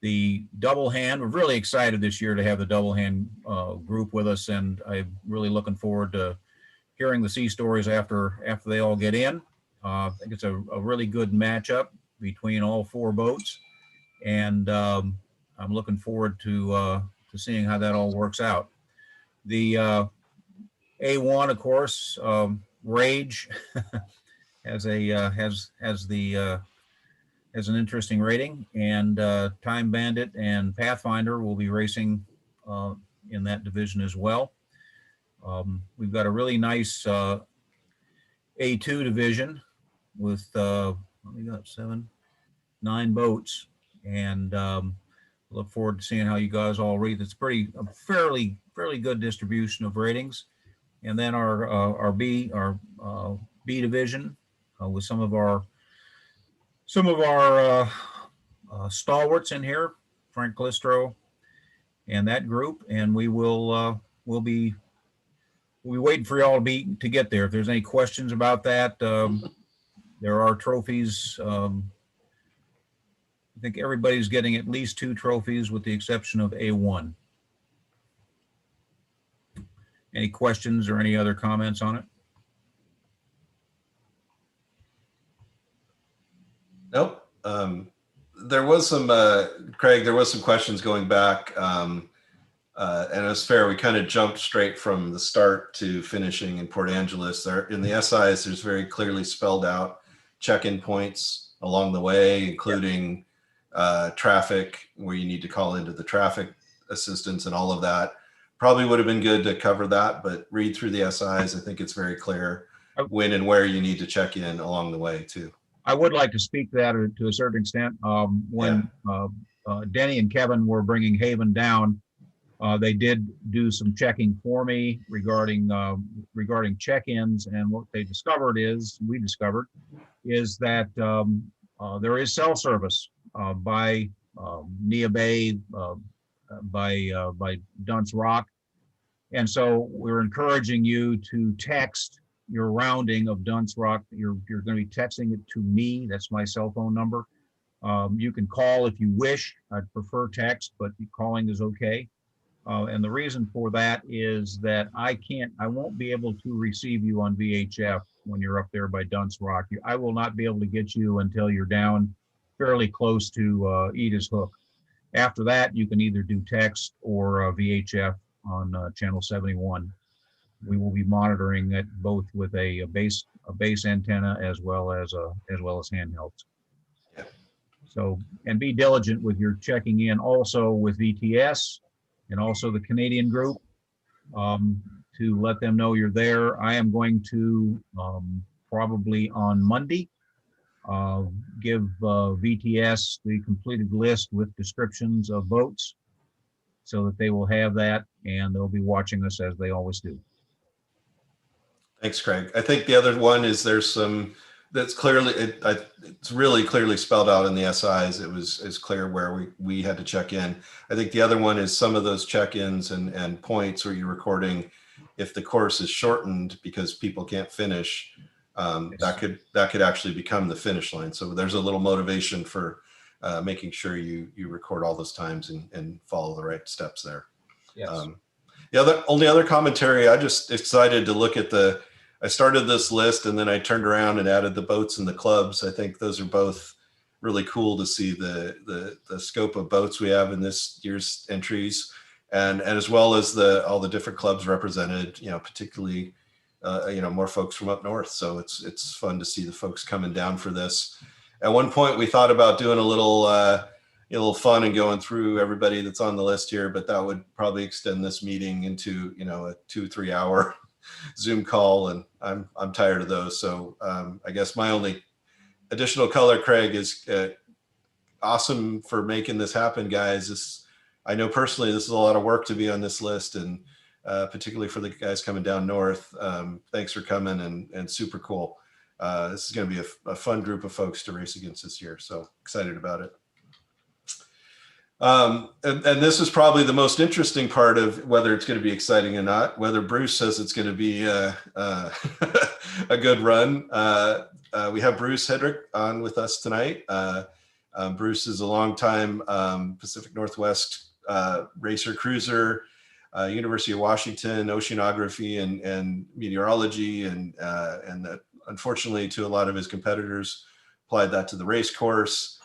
The double hand, we're really excited this year to have the double hand group with us, and I'm really looking forward to hearing the sea stories after they all get in. I think it's a really good matchup between all four boats, and I'm looking forward to seeing how that all works out. The A1, of course, Rage has an interesting rating, and Time Bandit and Pathfinder will be racing in that division as well. We've got a really nice A2 division with we got 9 boats, and look forward to seeing how you guys all rate. It's a fairly good distribution of ratings. And then our B division with some of our stalwarts in here, Frank Calistro and that group, and we'll be waiting for y'all to get there. If there's any questions about that, there are trophies. I think everybody's getting at least 2 trophies with the exception of A1. Any questions or any other comments on it? Nope. There was some, Craig, there was some questions going back, and it was fair. We kind of jumped straight from the start to finishing in Port Angeles. There in the SIs, there's very clearly spelled out check-in points along the way, including traffic, where you need to call into the traffic assistance and all of that. Probably would have been good to cover that, but read through the SIs. I think it's very clear when and where you need to check in along the way too. I would like to speak to that to a certain extent. When Denny and Kevin were bringing Haven down, they did do some checking for me regarding check-ins, and what we discovered is that there is cell service by Nia Bay, by Dunce Rock, and so we're encouraging you to text your rounding of Dunce Rock. You're going to be texting it to me. That's my cell phone number. You can call if you wish. I'd prefer text, but calling is okay. And the reason for that is that I won't be able to receive you on VHF when you're up there by Dunce Rock. I will not be able to get you until you're down fairly close to Edith's Hook. After that, you can either do text or VHF on channel 71. We will be monitoring it both with a base antenna as well as handhelds. Yeah. So, and be diligent with your checking in also with VTS and also the Canadian group to let them know you're there. I am going to probably on Monday give VTS the completed list with descriptions of boats so that they will have that, and they'll be watching us as they always do. Thanks, Craig. I think the other one is there's some that's clearly, it's really clearly spelled out in the SIs. It's clear where we had to check in. I think the other one is some of those check-ins and points where you're recording, if the course is shortened because people can't finish, that could actually become the finish line. So there's a little motivation for making sure you record all those times and follow the right steps there. Yes. The only other commentary, I just excited to look at I started this list and then I turned around and added the boats and the clubs. I think those are both really cool to see the scope of boats we have in this year's entries, and as well as all the different clubs represented, particularly more folks from up north. So it's fun to see the folks coming down for this. At one point we thought about doing a little fun and going through everybody that's on the list here, but that would probably extend this meeting into a 2-3 hour Zoom call, and I'm tired of those. So I guess my only additional color, Craig, is awesome for making this happen, guys. I know personally this is a lot of work to be on this list, and particularly for the guys coming down north. Thanks for coming, and super cool. this is going to be a fun group of folks to race against this year. So excited about it. And this is probably the most interesting part of whether it's going to be exciting or not, whether Bruce says it's going to be a good run. We have Bruce Hedrick on with us tonight. Bruce is a longtime Pacific Northwest racer cruiser, University of Washington, oceanography and meteorology, and that unfortunately to a lot of his competitors applied that to the race course.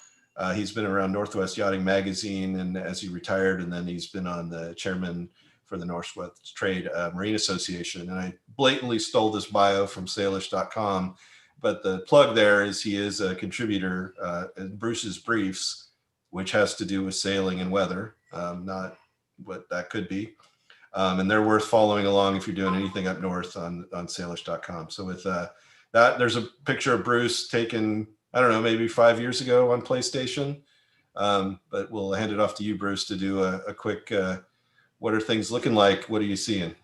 He's been around Northwest Yachting Magazine, and as he retired, and then he's been on the chairman for the Northwest Trade Marine Association. And I blatantly stole this bio from Sailish.com, but the plug there is he is a contributor in Bruce's Briefs, which has to do with sailing and weather, not what that could be. And they're worth following along if you're doing anything up north on Sailish.com. So with that, there's a picture of Bruce taken, I don't know, maybe 5 years ago on PlayStation. But we'll hand it off to you, Bruce, to do a quick, what are things looking like? What are you seeing?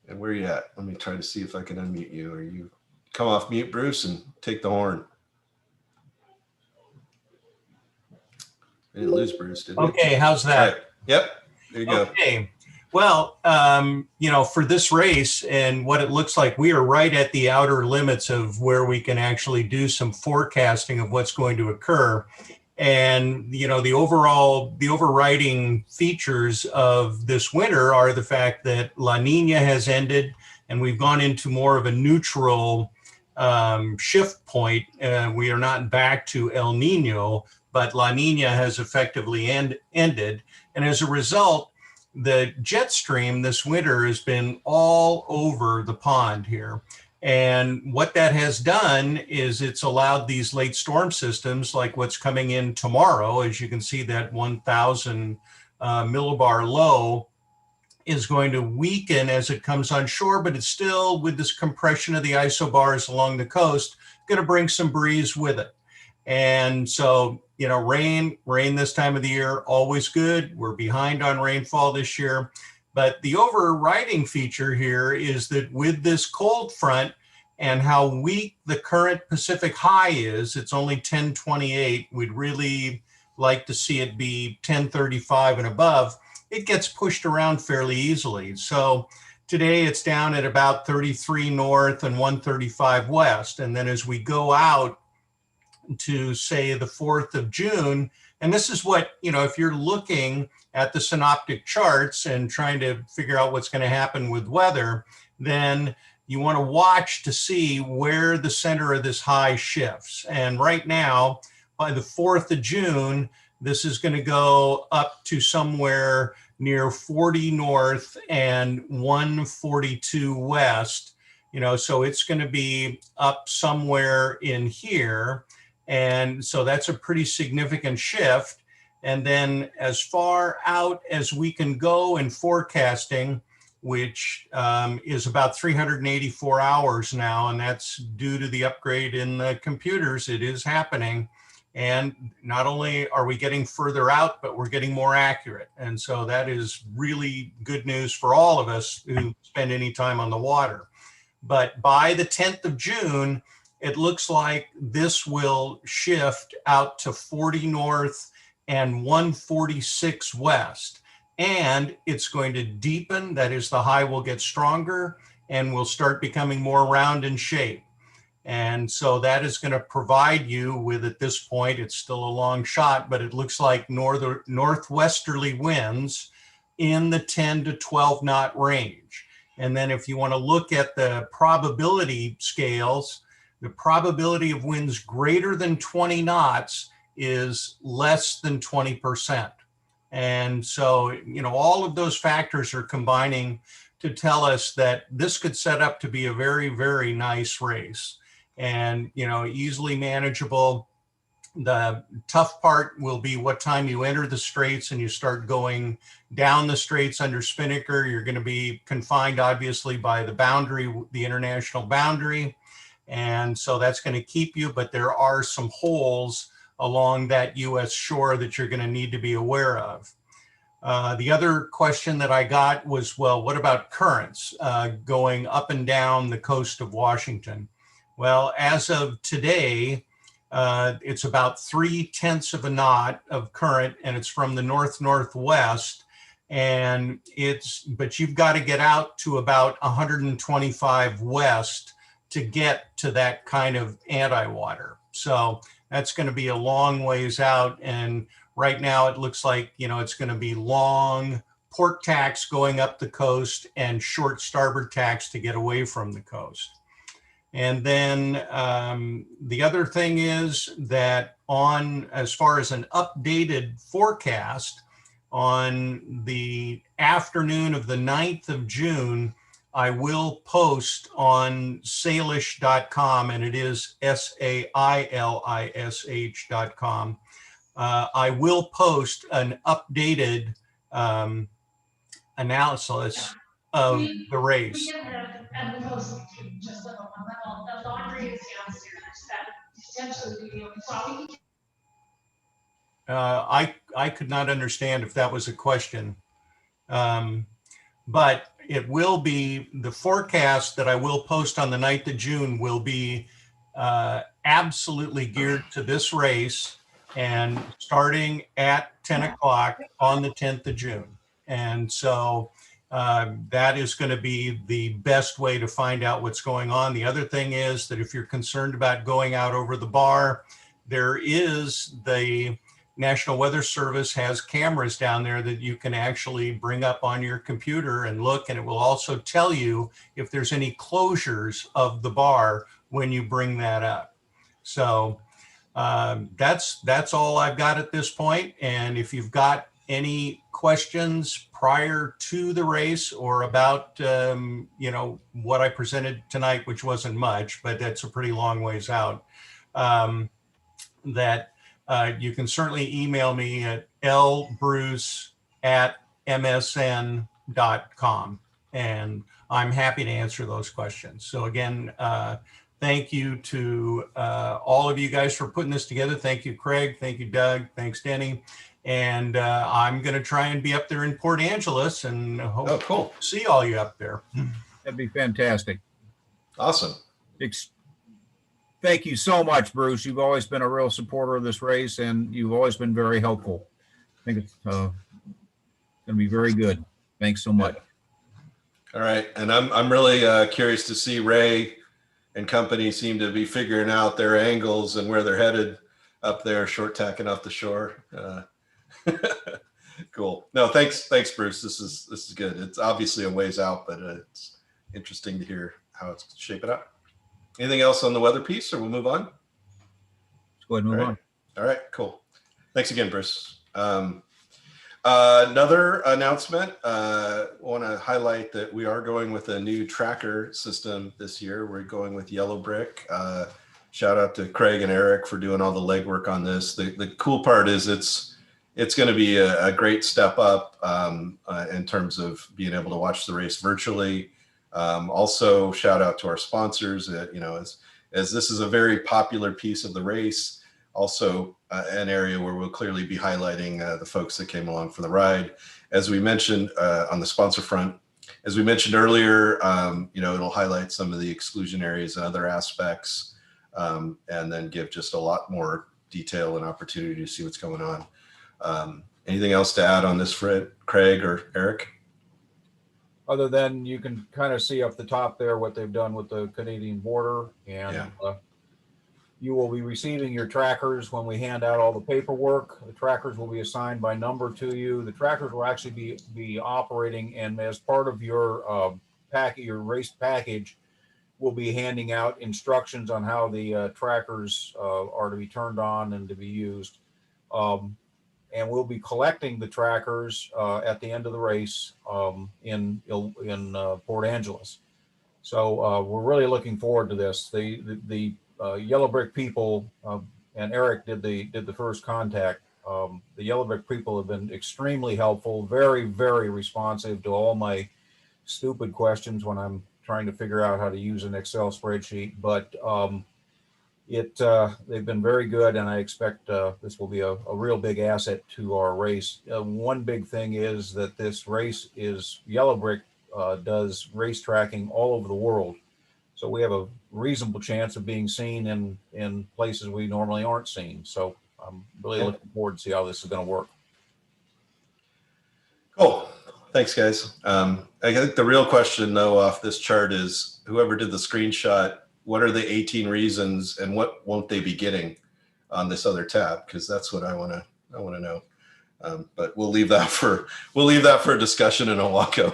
And where are you at? Let me try to see if I can unmute you, or you come off mute, Bruce, and take the horn. We didn't lose Bruce, did we? Okay, how's that? Right. Yep, there you go. Okay. Well, for this race and what it looks like, we are right at the outer limits of where we can actually do some forecasting of what's going to occur. And, the overriding features of this winter are the fact that La Nina has ended and we've gone into more of a neutral shift point. We are not back to El Nino, but La Nina has effectively ended. And as a result, the jet stream this winter has been all over the pond here. And what that has done is it's allowed these late storm systems like what's coming in tomorrow. As you can see, that 1,000 millibar low is going to weaken as it comes on shore, but it's still, with this compression of the isobars along the coast, going to bring some breeze with it. And so, rain this time of the year, always good. We're behind on rainfall this year. But the overriding feature here is that with this cold front and how weak the current Pacific high is, it's only 1028. We'd really like to see it be 1035 and above. It gets pushed around fairly easily. So today it's down at about 33 north and 135 west. And then as we go out to say the 4th of June, and this is what, if you're looking at the synoptic charts and trying to figure out what's going to happen with weather, then you want to watch to see where the center of this high shifts. And right now, by the 4th of June, this is going to go up to somewhere near 40 north and 142 west, so it's going to be up somewhere in here. And so that's a pretty significant shift. And then as far out as we can go in forecasting, which is about 384 hours now, and that's due to the upgrade in the computers, it is happening. And not only are we getting further out, but we're getting more accurate. And so that is really good news for all of us who spend any time on the water. But by the 10th of June, it looks like this will shift out to 40 north and 146 west. And it's going to deepen, that is, the high will get stronger and will start becoming more round in shape. And so that is going to provide you with, at this point, it's still a long shot, but it looks like northwesterly winds in the 10 to 12 knot range. And then if you want to look at the probability scales, the probability of winds greater than 20 knots is less than 20%. And so, all of those factors are combining to tell us that this could set up to be a very, very nice race and, easily manageable. The tough part will be what time you enter the straits and you start going down the straits under spinnaker. You're going to be confined, obviously, by the boundary, the international boundary. And so that's going to keep you, but there are some holes along that U.S. shore that you're going to need to be aware of. The other question that I got was, well, what about currents going up and down the coast of Washington? Well, as of today, it's about 3/10 of a knot of current, and it's from the north-northwest. And but you've got to get out to about 125 west to get to that kind of anti-water. So that's going to be a long ways out. And right now it looks like, it's going to be long port tacks going up the coast and short starboard tacks to get away from the coast. And then the other thing is that as far as an updated forecast, on the afternoon of the 9th of June, I will post on sailish.com, and it is SAILISH.com. I will post an updated analysis of the race. I could not understand if that was a question. But it will be, the forecast that I will post on the 9th of June will be absolutely geared to this race and starting at 10 o'clock on the 10th of June. And so that is going to be the best way to find out what's going on. The other thing is that if you're concerned about going out over the bar, there is the National Weather Service has cameras down there that you can actually bring up on your computer and look, and it will also tell you if there's any closures of the bar when you bring that up. So that's all I've got at this point. And if you've got any questions prior to the race or about what I presented tonight, which wasn't much, but that's a pretty long ways out, you can certainly email me at lbruce@msn.com, and I'm happy to answer those questions. So again, thank you to all of you guys for putting this together. Thank you, Craig. Thank you, Doug. Thanks, Denny. And I'm going to try and be up there in Port Angeles and hope to see all you up there. That'd be fantastic. Awesome. Thank you so much, Bruce. You've always been a real supporter of this race, and you've always been very helpful. I think it's going to be very good. Thanks so much. All right, and I'm really curious to see Ray and company seem to be figuring out their angles and where they're headed up there, short tacking off the shore. Cool. No, thanks, Bruce. This is good. It's obviously a ways out, but it's interesting to hear how it's shaping up. Anything else on the weather piece, or we'll move on? Let's go ahead and move on. All right, cool. Thanks again, Bruce. Another announcement, I want to highlight that we are going with a new tracker system this year. We're going with Yellow Brick. Shout out to Craig and Eric for doing all the legwork on this. The cool part is it's going to be a great step up in terms of being able to watch the race virtually. Also, shout out to our sponsors. As this is a very popular piece of the race, also an area where we'll clearly be highlighting the folks that came along for the ride. As we mentioned on the sponsor front, as we mentioned earlier, it'll highlight some of the exclusion areas and other aspects, and then give just a lot more detail and opportunity to see what's going on. Anything else to add on this, Fred, Craig, or Eric? Other than you can kind of see up the top there what they've done with the Canadian border, and you will be receiving your trackers when we hand out all the paperwork. The trackers will be assigned by number to you. The trackers will actually be operating, and as part of your your race package, we'll be handing out instructions on how the trackers are to be turned on and to be used. And we'll be collecting the trackers at the end of the race in Port Angeles. So we're really looking forward to this. The Yellow Brick people, and Eric did the first contact. The Yellow Brick people have been extremely helpful, very, very responsive to all my stupid questions when I'm trying to figure out how to use an Excel spreadsheet. But They've been very good, and I expect this will be a real big asset to our race. One big thing is that this race is Yellow Brick does race tracking all over the world. So we have a reasonable chance of being seen in places we normally aren't seen. So I'm really looking forward to see how this is going to work. Cool. Thanks, guys. I think the real question, though, off this chart is whoever did the screenshot, what are the 18 reasons and what won't they be getting on this other tab? Because that's what I want to know. But we'll leave that for a discussion in Owako.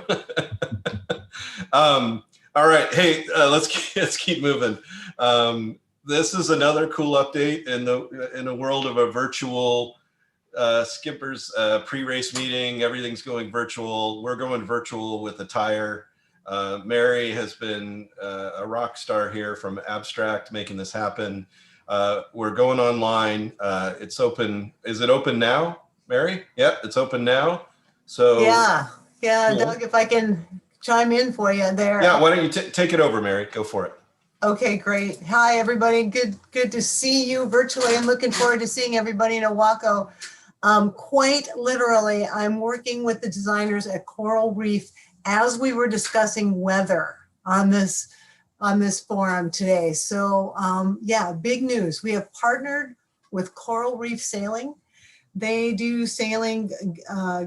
All right. Hey, let's keep moving. This is another cool update in a world of a virtual Skippers pre-race meeting. Everything's going virtual. We're going virtual with the tire. Mary has been a rock star here from Abstract making this happen. We're going online. It's open. Is it open now, Mary? Yep, it's open now. So yeah, cool. Doug, if I can chime in for you there. Yeah, why don't you take it over, Mary? Go for it. Okay, great. Hi, everybody. Good to see you virtually, and looking forward to seeing everybody in Owako. Quite literally, I'm working with the designers at Coral Reef as we were discussing weather on this forum today. So yeah, big news. We have partnered with Coral Reef Sailing. They do sailing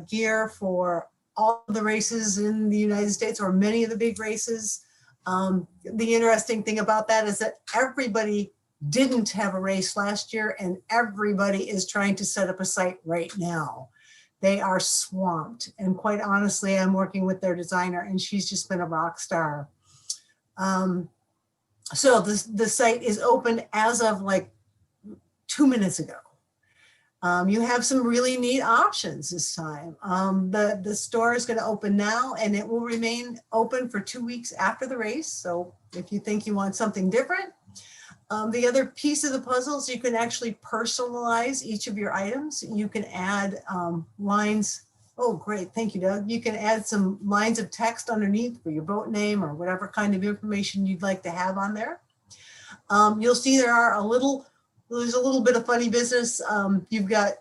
gear for all of the races in the United States, or many of the big races. The interesting thing about that is that everybody didn't have a race last year, and everybody is trying to set up a site right now. They are swamped. And quite honestly, I'm working with their designer, and she's just been a rock star. So the site is open as of like 2 minutes ago. You have some really neat options this time. The store is going to open now, and it will remain open for 2 weeks after the race. So if you think you want something different, the other piece of the puzzle is you can actually personalize each of your items. You can add lines. Oh, great. Thank you, Doug. You can add some lines of text underneath for your boat name or whatever kind of information you'd like to have on there. You'll see there's a little bit of funny business. You've got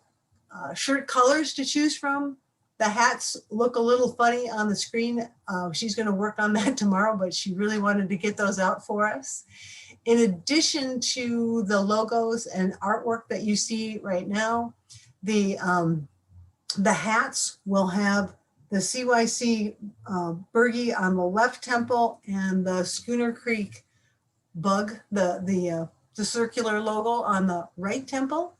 shirt colors to choose from. The hats look a little funny on the screen. She's going to work on that tomorrow, but she really wanted to get those out for us. In addition to the logos and artwork that you see right now, the hats will have the CYC Bergie on the left temple and the Schooner Creek bug, the circular logo on the right temple.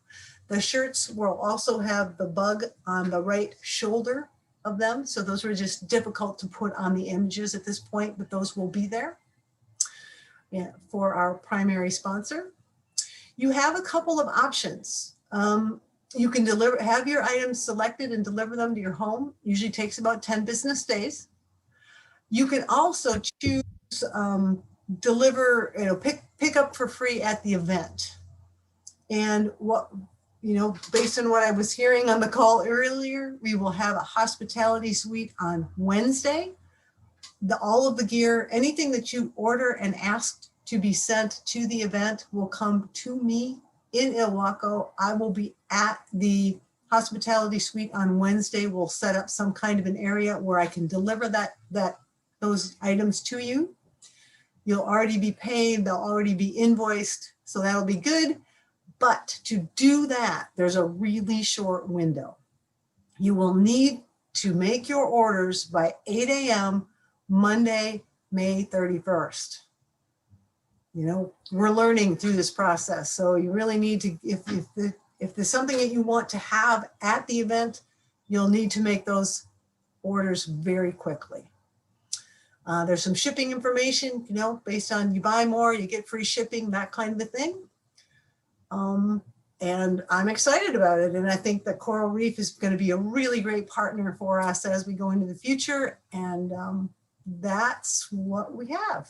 The shirts will also have the bug on the right shoulder of them. So those were just difficult to put on the images at this point, but those will be there. Yeah, for our primary sponsor. You have a couple of options. You can have your items selected and deliver them to your home. Usually takes about 10 business days. You can also choose deliver, pick up for free at the event. And based on what I was hearing on the call earlier, we will have a hospitality suite on Wednesday. All of the gear, anything that you order and asked to be sent to the event will come to me in Owako. I will be at the hospitality suite on Wednesday. We'll set up some kind of an area where I can deliver those items to you. You'll already be paid, they'll already be invoiced, so that'll be good. But to do that, there's a really short window. You will need to make your orders by 8 a.m. Monday, May 31st. We're learning through this process. So you really need to, if there's something that you want to have at the event, you'll need to make those orders very quickly. There's some shipping information, based on you buy more, you get free shipping, that kind of a thing. And I'm excited about it. And I think that Coral Reef is going to be a really great partner for us as we go into the future. And that's what we have.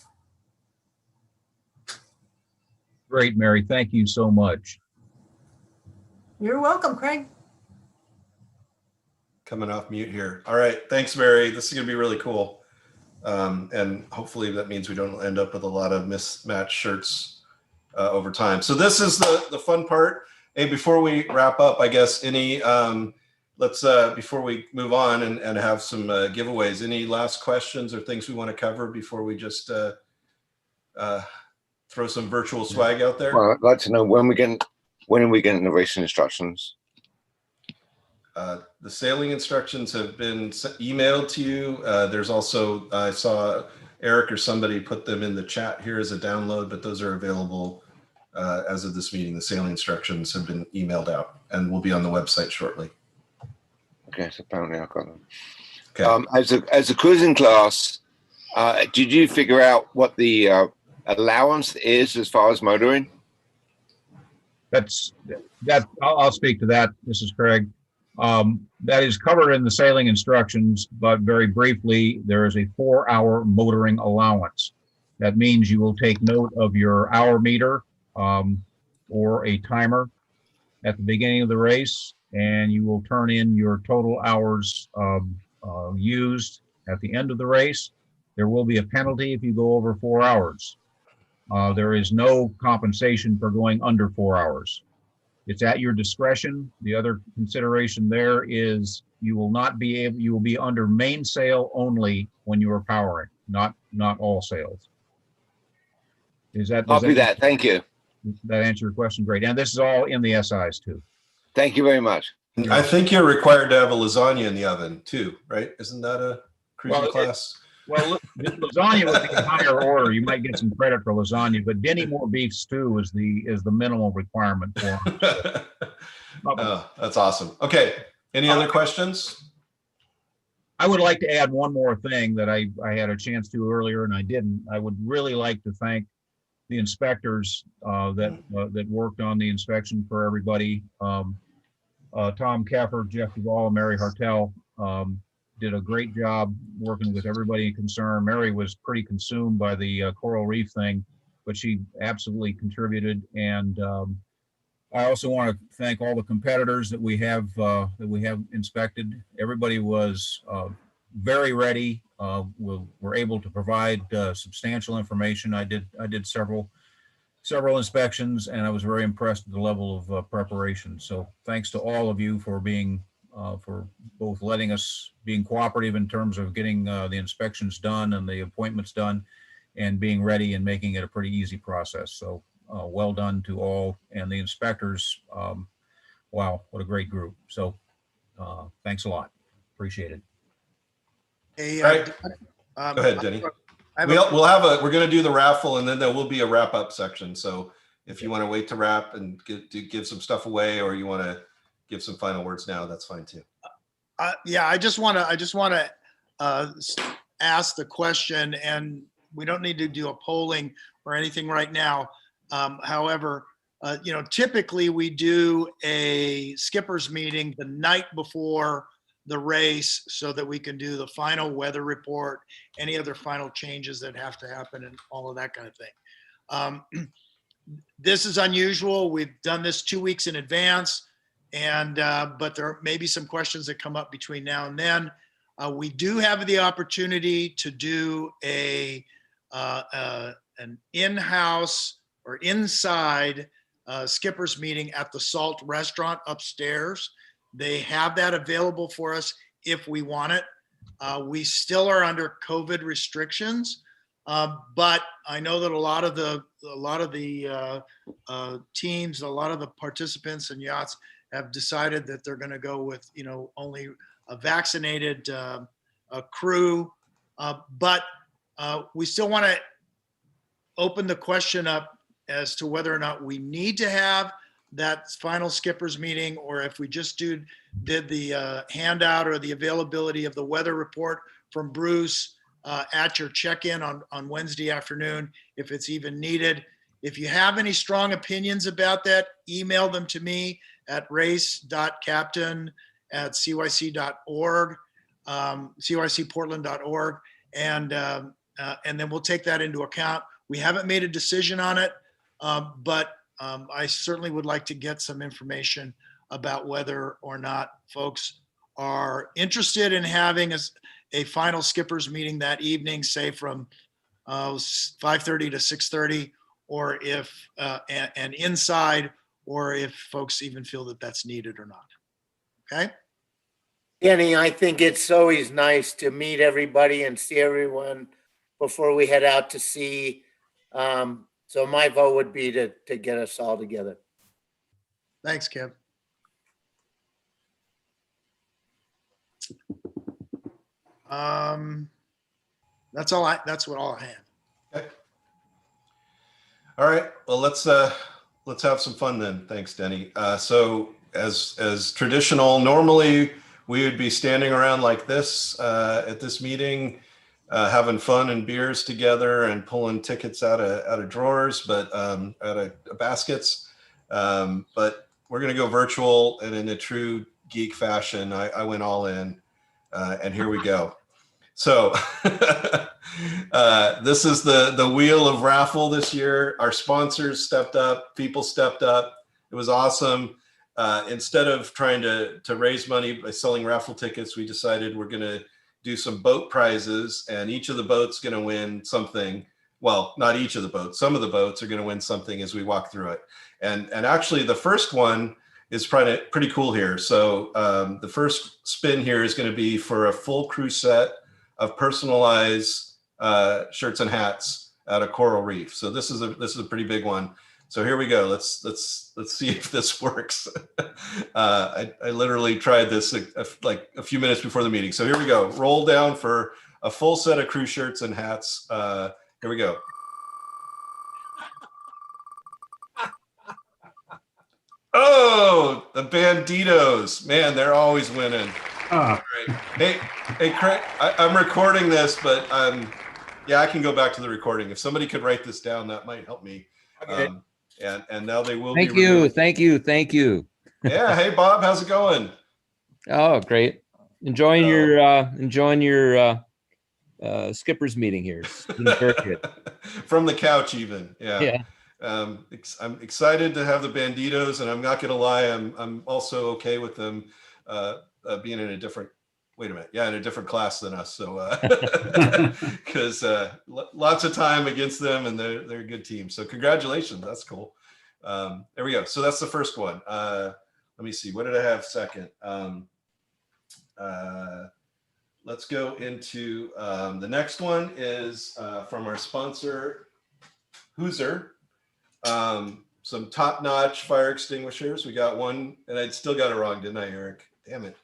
Great, Mary. Thank you so much. You're welcome, Craig. Coming off mute here. All right. Thanks, Mary. This is going to be really cool. And hopefully that means we don't end up with a lot of mismatched shirts over time. So this is the fun part. Hey, before we wrap up, I guess any let's before we move on and have some giveaways. Any last questions or things we want to cover before we just throw some virtual swag out there? Well, I'd like to know when are we getting the racing instructions? The sailing instructions have been emailed to you. There's also, I saw Eric or somebody put them in the chat here as a download, but those are available as of this meeting. The sailing instructions have been emailed out and will be on the website shortly. Okay, so apparently I've got them. Okay. As a cruising class, did you figure out what the allowance is as far as motoring? I'll speak to that. This is Craig. That is covered in the sailing instructions, but very briefly, there is a 4-hour motoring allowance. That means you will take note of your hour meter or a timer at the beginning of the race, and you will turn in your total hours used at the end of the race. There will be a penalty if you go over 4 hours. There is no compensation for going under 4 hours. It's at your discretion. The other consideration there is you will be under mainsail only when you are powering, not all sails. Copy that. Thank you. That answer your question? Great. And this is all in the SIs too. Thank you very much. I think you're required to have a lasagna in the oven too, right? Isn't that a cruising class? Well, lasagna would be a higher order. You might get some credit for lasagna, but Denny Moore beef stew is the minimal requirement for them. Oh, that's awesome. Okay. Any other questions? I would like to add one more thing that I had a chance to earlier and I didn't. I would really like to thank the inspectors that worked on the inspection for everybody. Tom Keffer, Jeff Duvall, and Mary Hartel did a great job working with everybody concerned. Mary was pretty consumed by the coral reef thing, but she absolutely contributed. And I also want to thank all the competitors that we have inspected. Everybody was very ready. Were able to provide substantial information. I did several inspections, and I was very impressed with the level of preparation. So thanks to all of you for being for both letting us being cooperative in terms of getting the inspections done and the appointments done, and being ready and making it a pretty easy process. So well done to all, and the inspectors. Wow, what a great group. So thanks a lot. Appreciate it. Hey, All right. Go ahead, Denny. We're going to do the raffle, and then there will be a wrap up section. So if you want to wait to wrap and give some stuff away, or you want to give some final words now, that's fine too. Yeah, I just want to ask the question, and we don't need to do a polling or anything right now. However, typically we do a skippers meeting the night before the race so that we can do the final weather report, any other final changes that have to happen, and all of that kind of thing. This is unusual. We've done this 2 weeks in advance, and but there may be some questions that come up between now and then. We do have the opportunity to do an in-house or inside skippers meeting at the Salt Restaurant upstairs. They have that available for us if we want it. We still are under COVID restrictions, but I know that a lot of the teams, a lot of the participants and yachts have decided that they're going to go with only a vaccinated crew. But we still want to open the question up as to whether or not we need to have that final skippers meeting, or if we just did the handout or the availability of the weather report from Bruce at your check-in on Wednesday afternoon, if it's even needed. If you have any strong opinions about that, email them to me at race.captain@cyc.org, cycportland.org, and then we'll take that into account. We haven't made a decision on it, but I certainly would like to get some information about whether or not folks are interested in having a final skippers meeting that evening, say from 5:30 to 6:30, or if, and inside, or if folks even feel that that's needed or not. Okay? Kenny, I think it's always nice to meet everybody and see everyone before we head out to sea. So my vote would be to get us all together. Thanks, Kev. That's all I had. Okay. All right. Well, let's have some fun then. Thanks, Denny. So as traditional, normally we would be standing around like this at this meeting, having fun and beers together and pulling tickets out of drawers, but out of baskets. But we're going to go virtual, and in a true geek fashion, I went all in, and here we go. So this is the wheel of raffle this year. Our sponsors stepped up, people stepped up. It was awesome. Instead of trying to raise money by selling raffle tickets, we decided we're going to do some boat prizes, and each of the boats going to win something. Well, not each of the boats. Some of the boats are going to win something as we walk through it. And actually, the first one is pretty cool here. So the first spin here is going to be for a full crew set of personalized shirts and hats out of Coral Reef. So this is a pretty big one. So here we go. Let's see if this works. I literally tried this like a few minutes before the meeting. So here we go. Roll down for a full set of crew shirts and hats. Here we go. Oh, the Banditos. Man, they're always winning. All right. Hey, Craig, I'm recording this, but yeah, I can go back to the recording. If somebody could write this down, that might help me. Okay. And now they will Thank be you. removed. Thank you. Thank you. Yeah. Hey, Bob, how's it going? Oh, great. Enjoying your skipper's meeting here. It's been very good. From the couch even. Yeah. Yeah. I'm excited to have the Banditos, and I'm not going to lie, I'm also okay with them being in a different, wait a minute, yeah, in a different class than us. So, because lots of time against them, and they're a good team. So congratulations, that's cool. There we go. So that's the first one. Let me see, what did I have second? Let's go into the next one is from our sponsor, Hoosier. Some top-notch fire extinguishers. We got one, and I still got it wrong, didn't I, Eric? Damn it.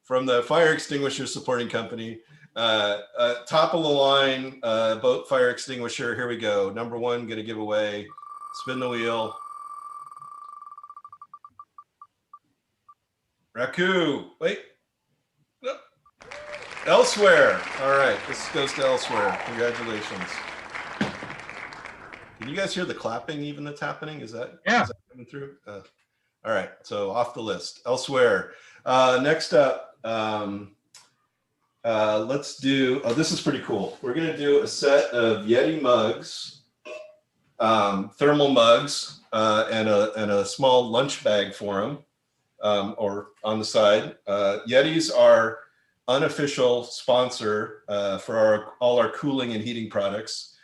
From the fire extinguisher supporting company, top of the line boat fire extinguisher. Here we go. Number one, going to give away. Spin the wheel. Raku. Wait. No. Elsewhere. All right. This goes to Elsewhere. Congratulations. Can you guys hear the clapping even that's happening? Is that coming through? All right, so off the list. Elsewhere. Next up, let's do, this is pretty cool. We're gonna do a set of Yeti mugs, thermal mugs, and a small lunch bag for them, or on the side. Yeti's our unofficial sponsor for all our cooling and heating products.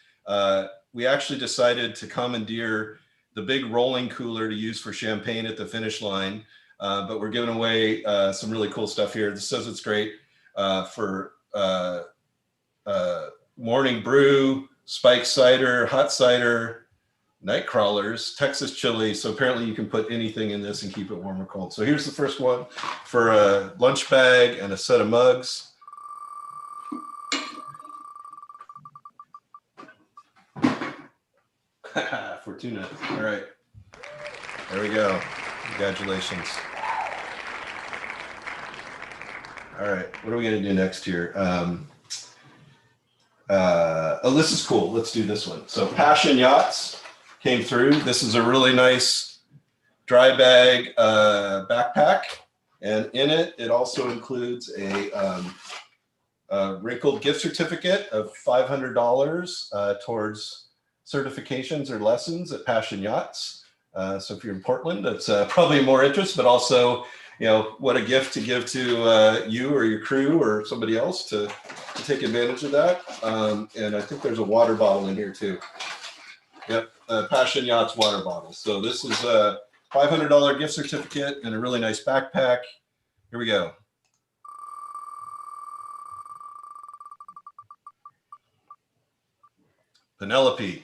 We actually decided to commandeer the big rolling cooler to use for champagne at the finish line, but we're giving away some really cool stuff here. This says it's great for morning brew, spiked cider, hot cider, night crawlers, Texas chili. So apparently you can put anything in this and keep it warm or cold. So here's the first one for a lunch bag and a set of mugs. Fortuna. All right. There we go. Congratulations. All right. What are we going to do next here? Oh, this is cool. Let's do this one. So Passion Yachts came through. This is a really nice dry bag backpack. And in it, it also includes a wrinkled gift certificate of $500 towards certifications or lessons at Passion Yachts. So if you're in Portland, that's probably more interest, but also, what a gift to give to you or your crew or somebody else to take advantage of that. And I think there's a water bottle in here too. Yep, Passion Yachts water bottles. So this is a $500 gift certificate and a really nice backpack. Here we go. Penelope.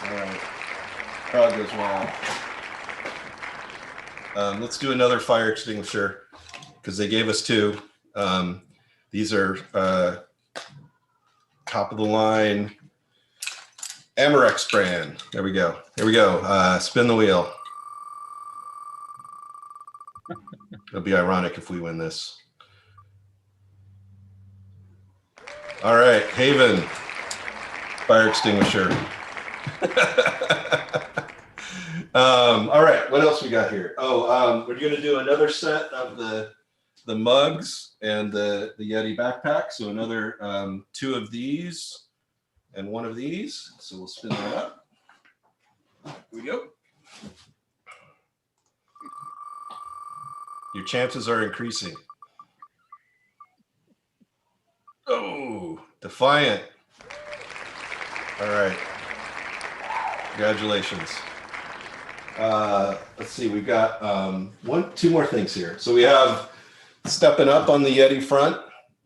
All right, crowd goes wild. Let's do another fire extinguisher because they gave us two. These are top of the line Amorex brand. There we go. Here we go. Spin the wheel. It'll be ironic if we win this. All right, Haven fire extinguisher. All right, what else we got here? Oh, we're going to do another set of the mugs and the Yeti backpack. So another 2 of these and 1 of these. So we'll spin that up. Here we go. Your chances are increasing. Oh, Defiant. All right. Congratulations. Let's see, we've got 2 more things here. So we have stepping up on the Yeti front.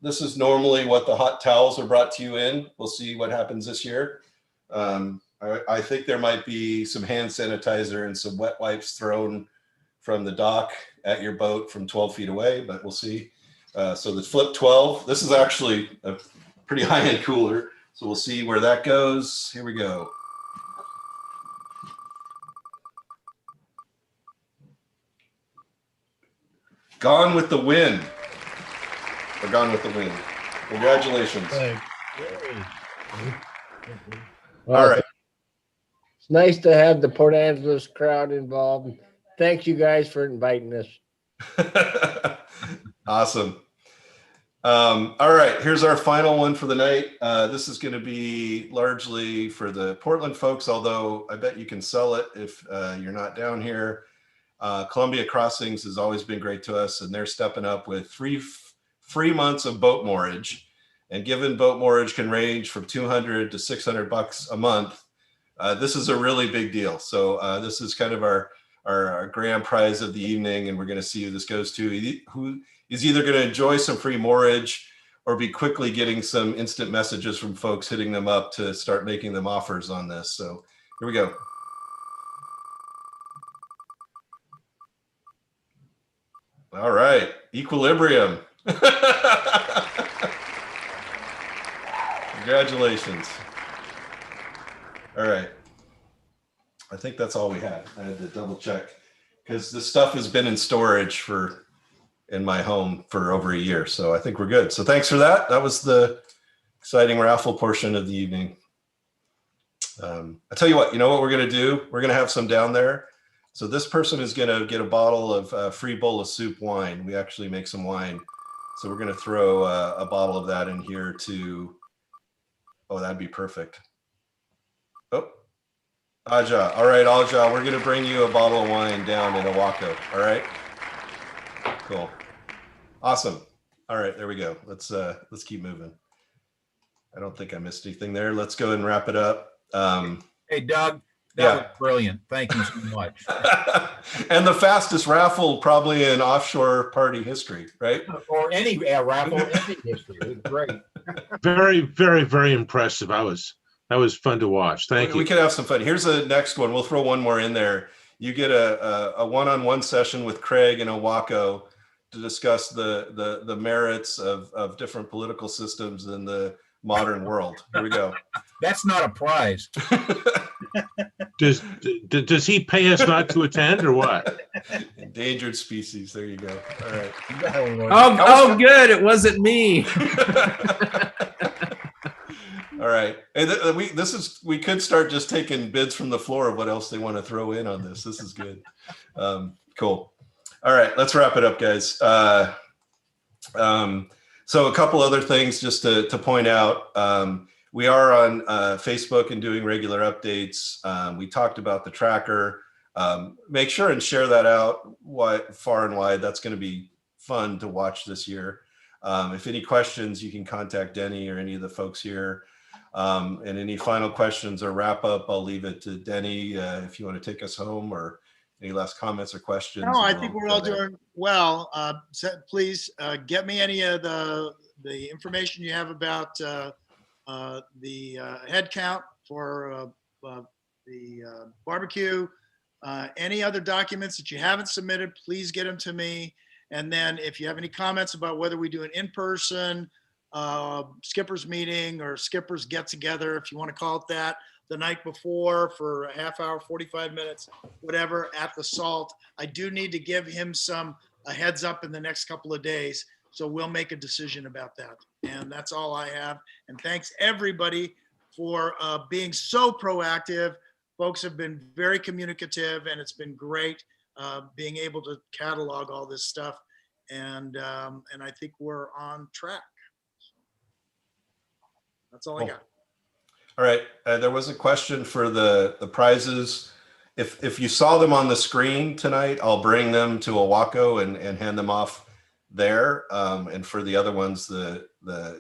This is normally what the hot towels are brought to you in. We'll see what happens this year. I think there might be some hand sanitizer and some wet wipes thrown from the dock at your boat from 12 feet away, but we'll see. So the Flip 12, this is actually a pretty high-end cooler. So we'll see where that goes. Here we go. Gone with the Wind. Or Gone with the Wind. Congratulations. All right. It's nice to have the Port Angeles crowd involved. Thank you guys for inviting us. Awesome. All right, here's our final one for the night. This is going to be largely for the Portland folks, although I bet you can sell it if you're not down here. Columbia Crossings has always been great to us, and they're stepping up with 3 free months of boat moorage. And given boat moorage can range from $200 to $600 a month, this is a really big deal. So this is kind of our grand prize of the evening, and we're going to see who this goes to. Who is either going to enjoy some free moorage or be quickly getting some instant messages from folks hitting them up to start making them offers on this. So here we go. All right, Equilibrium. Congratulations. All right. I think that's all we had. I had to double check because this stuff has been in storage in my home for over a year. So I think we're good. So thanks for that. That was the exciting raffle portion of the evening. I tell you what, you know what we're going to do? We're going to have some down there. So this person is going to get a bottle of free bowl of soup wine. We actually make some wine. So we're going to throw a bottle of that in here to, oh, that'd be perfect. Oh, Aja. All right, Aja, we're going to bring you a bottle of wine down in Owako. All right. Cool. Awesome. All right, there we go. Let's keep moving. I don't think I missed anything there. Let's go ahead and wrap it up. Hey, Doug, that was brilliant. Thank you so much. And the fastest raffle probably in offshore party history, right? Or any raffle in any history. It was great. Very, very, very impressive. That was fun to watch. Thank you. We could have some fun. Here's the next one. We'll throw one more in there. You get a one-on-one session with Craig and Owako to discuss the merits of different political systems in the modern world. Here we go. That's not a prize. Does he pay us not to attend or what? Endangered species. There you go. All right. Oh, good. It wasn't me. All right. And we could start just taking bids from the floor of what else they want to throw in on this. This is good. Cool. All right, let's wrap it up, guys. So a couple other things just to point out. We are on Facebook and doing regular updates. We talked about the tracker. Make sure and share that out far and wide. That's going to be fun to watch this year. If any questions, you can contact Denny or any of the folks here. And any final questions or wrap up, I'll leave it to Denny if you want to take us home, or any last comments or questions. No, I and think we'll we're go all there. doing well. Please get me any of the information you have about the head count for the barbecue. Any other documents that you haven't submitted, please get them to me. And then if you have any comments about whether we do an in-person skippers meeting or skippers get together, if you want to call it that, the night before for a half hour, 45 minutes, whatever, at the Salt. I do need to give him a heads up in the next couple of days. So we'll make a decision about that. And that's all I have. And thanks everybody for being so proactive. Folks have been very communicative, and it's been great being able to catalog all this stuff. And I think we're on track. That's all I got. All right. There was a question for the prizes. If you saw them on the screen tonight, I'll bring them to Owako and hand them off there. And for the other ones, the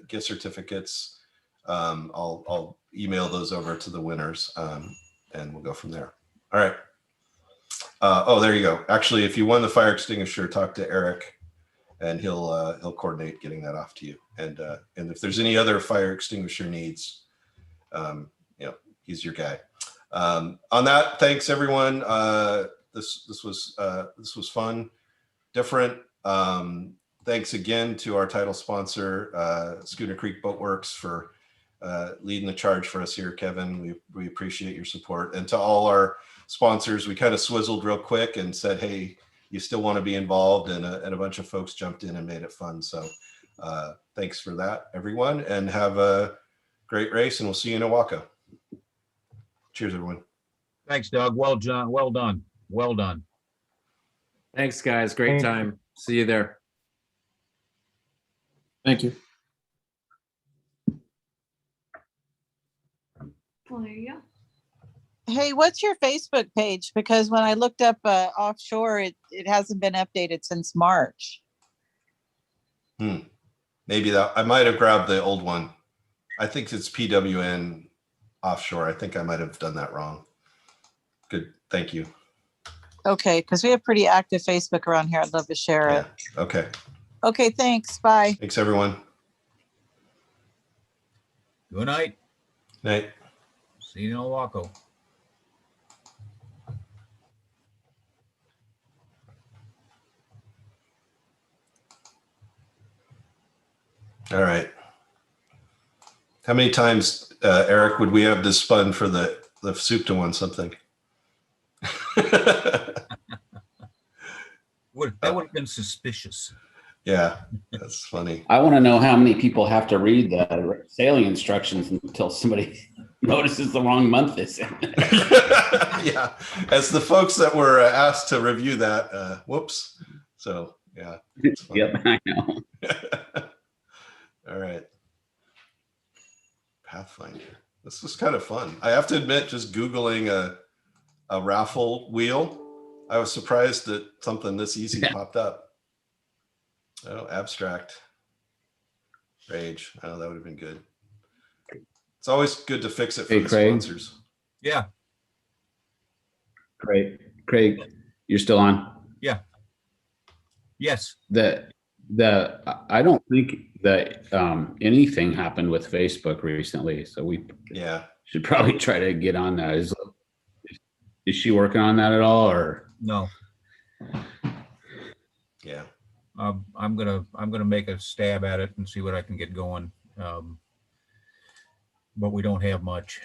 gift certificates, I'll email those over to the winners, and we'll go from there. All right. Oh, there you go. Actually, if you won the fire extinguisher, talk to Eric, and he'll coordinate getting that off to you. And if there's any other fire extinguisher needs, he's your guy. On that, thanks everyone. This was fun, different. Thanks again to our title sponsor, Schooner Creek Boatworks, for leading the charge for us here, Kevin. We appreciate your support. And to all our sponsors, we kind of swizzled real quick and said, hey, you still want to be involved, and a bunch of folks jumped in and made it fun. So thanks for that, everyone, and have a great race, and we'll see you in Owako. Cheers, everyone. Thanks, Doug. Well done. Well done. Well done. Thanks, guys. Great time. See you there. Thank you. Well, there you go. Hey, what's your Facebook page? Because when I looked up Offshore, it hasn't been updated since March. Maybe that I might have grabbed the old one. I think it's PWN Offshore. I think I might have done that wrong. Good. Thank you. Okay, because we have pretty active Facebook around here. I'd love to share it. Okay. Okay, thanks. Bye. Thanks, everyone. Good night. Night. See you in Owako. All right. How many times, Eric, would we have this fun for the soup to win something? That would have been suspicious. Yeah, that's funny. I want to know how many people have to read the sailing instructions until somebody notices the wrong month it's in. Yeah, as the folks that were asked to review that, whoops. So, yeah. Yep, I know. All right. Pathfinder. This was kind of fun. I have to admit, just Googling a raffle wheel, I was surprised that something this easy popped up. Oh, abstract. Rage. Oh, that would have been good. It's always good to fix it for the Craig. sponsors. Yeah. Great. Craig, you're still on? Yeah. Yes. I don't think that anything happened with Facebook recently, so we should probably try to get on that. Is she working on that at all, or no? Yeah. I'm gonna make a stab at it and see what I can get going. But we don't have much.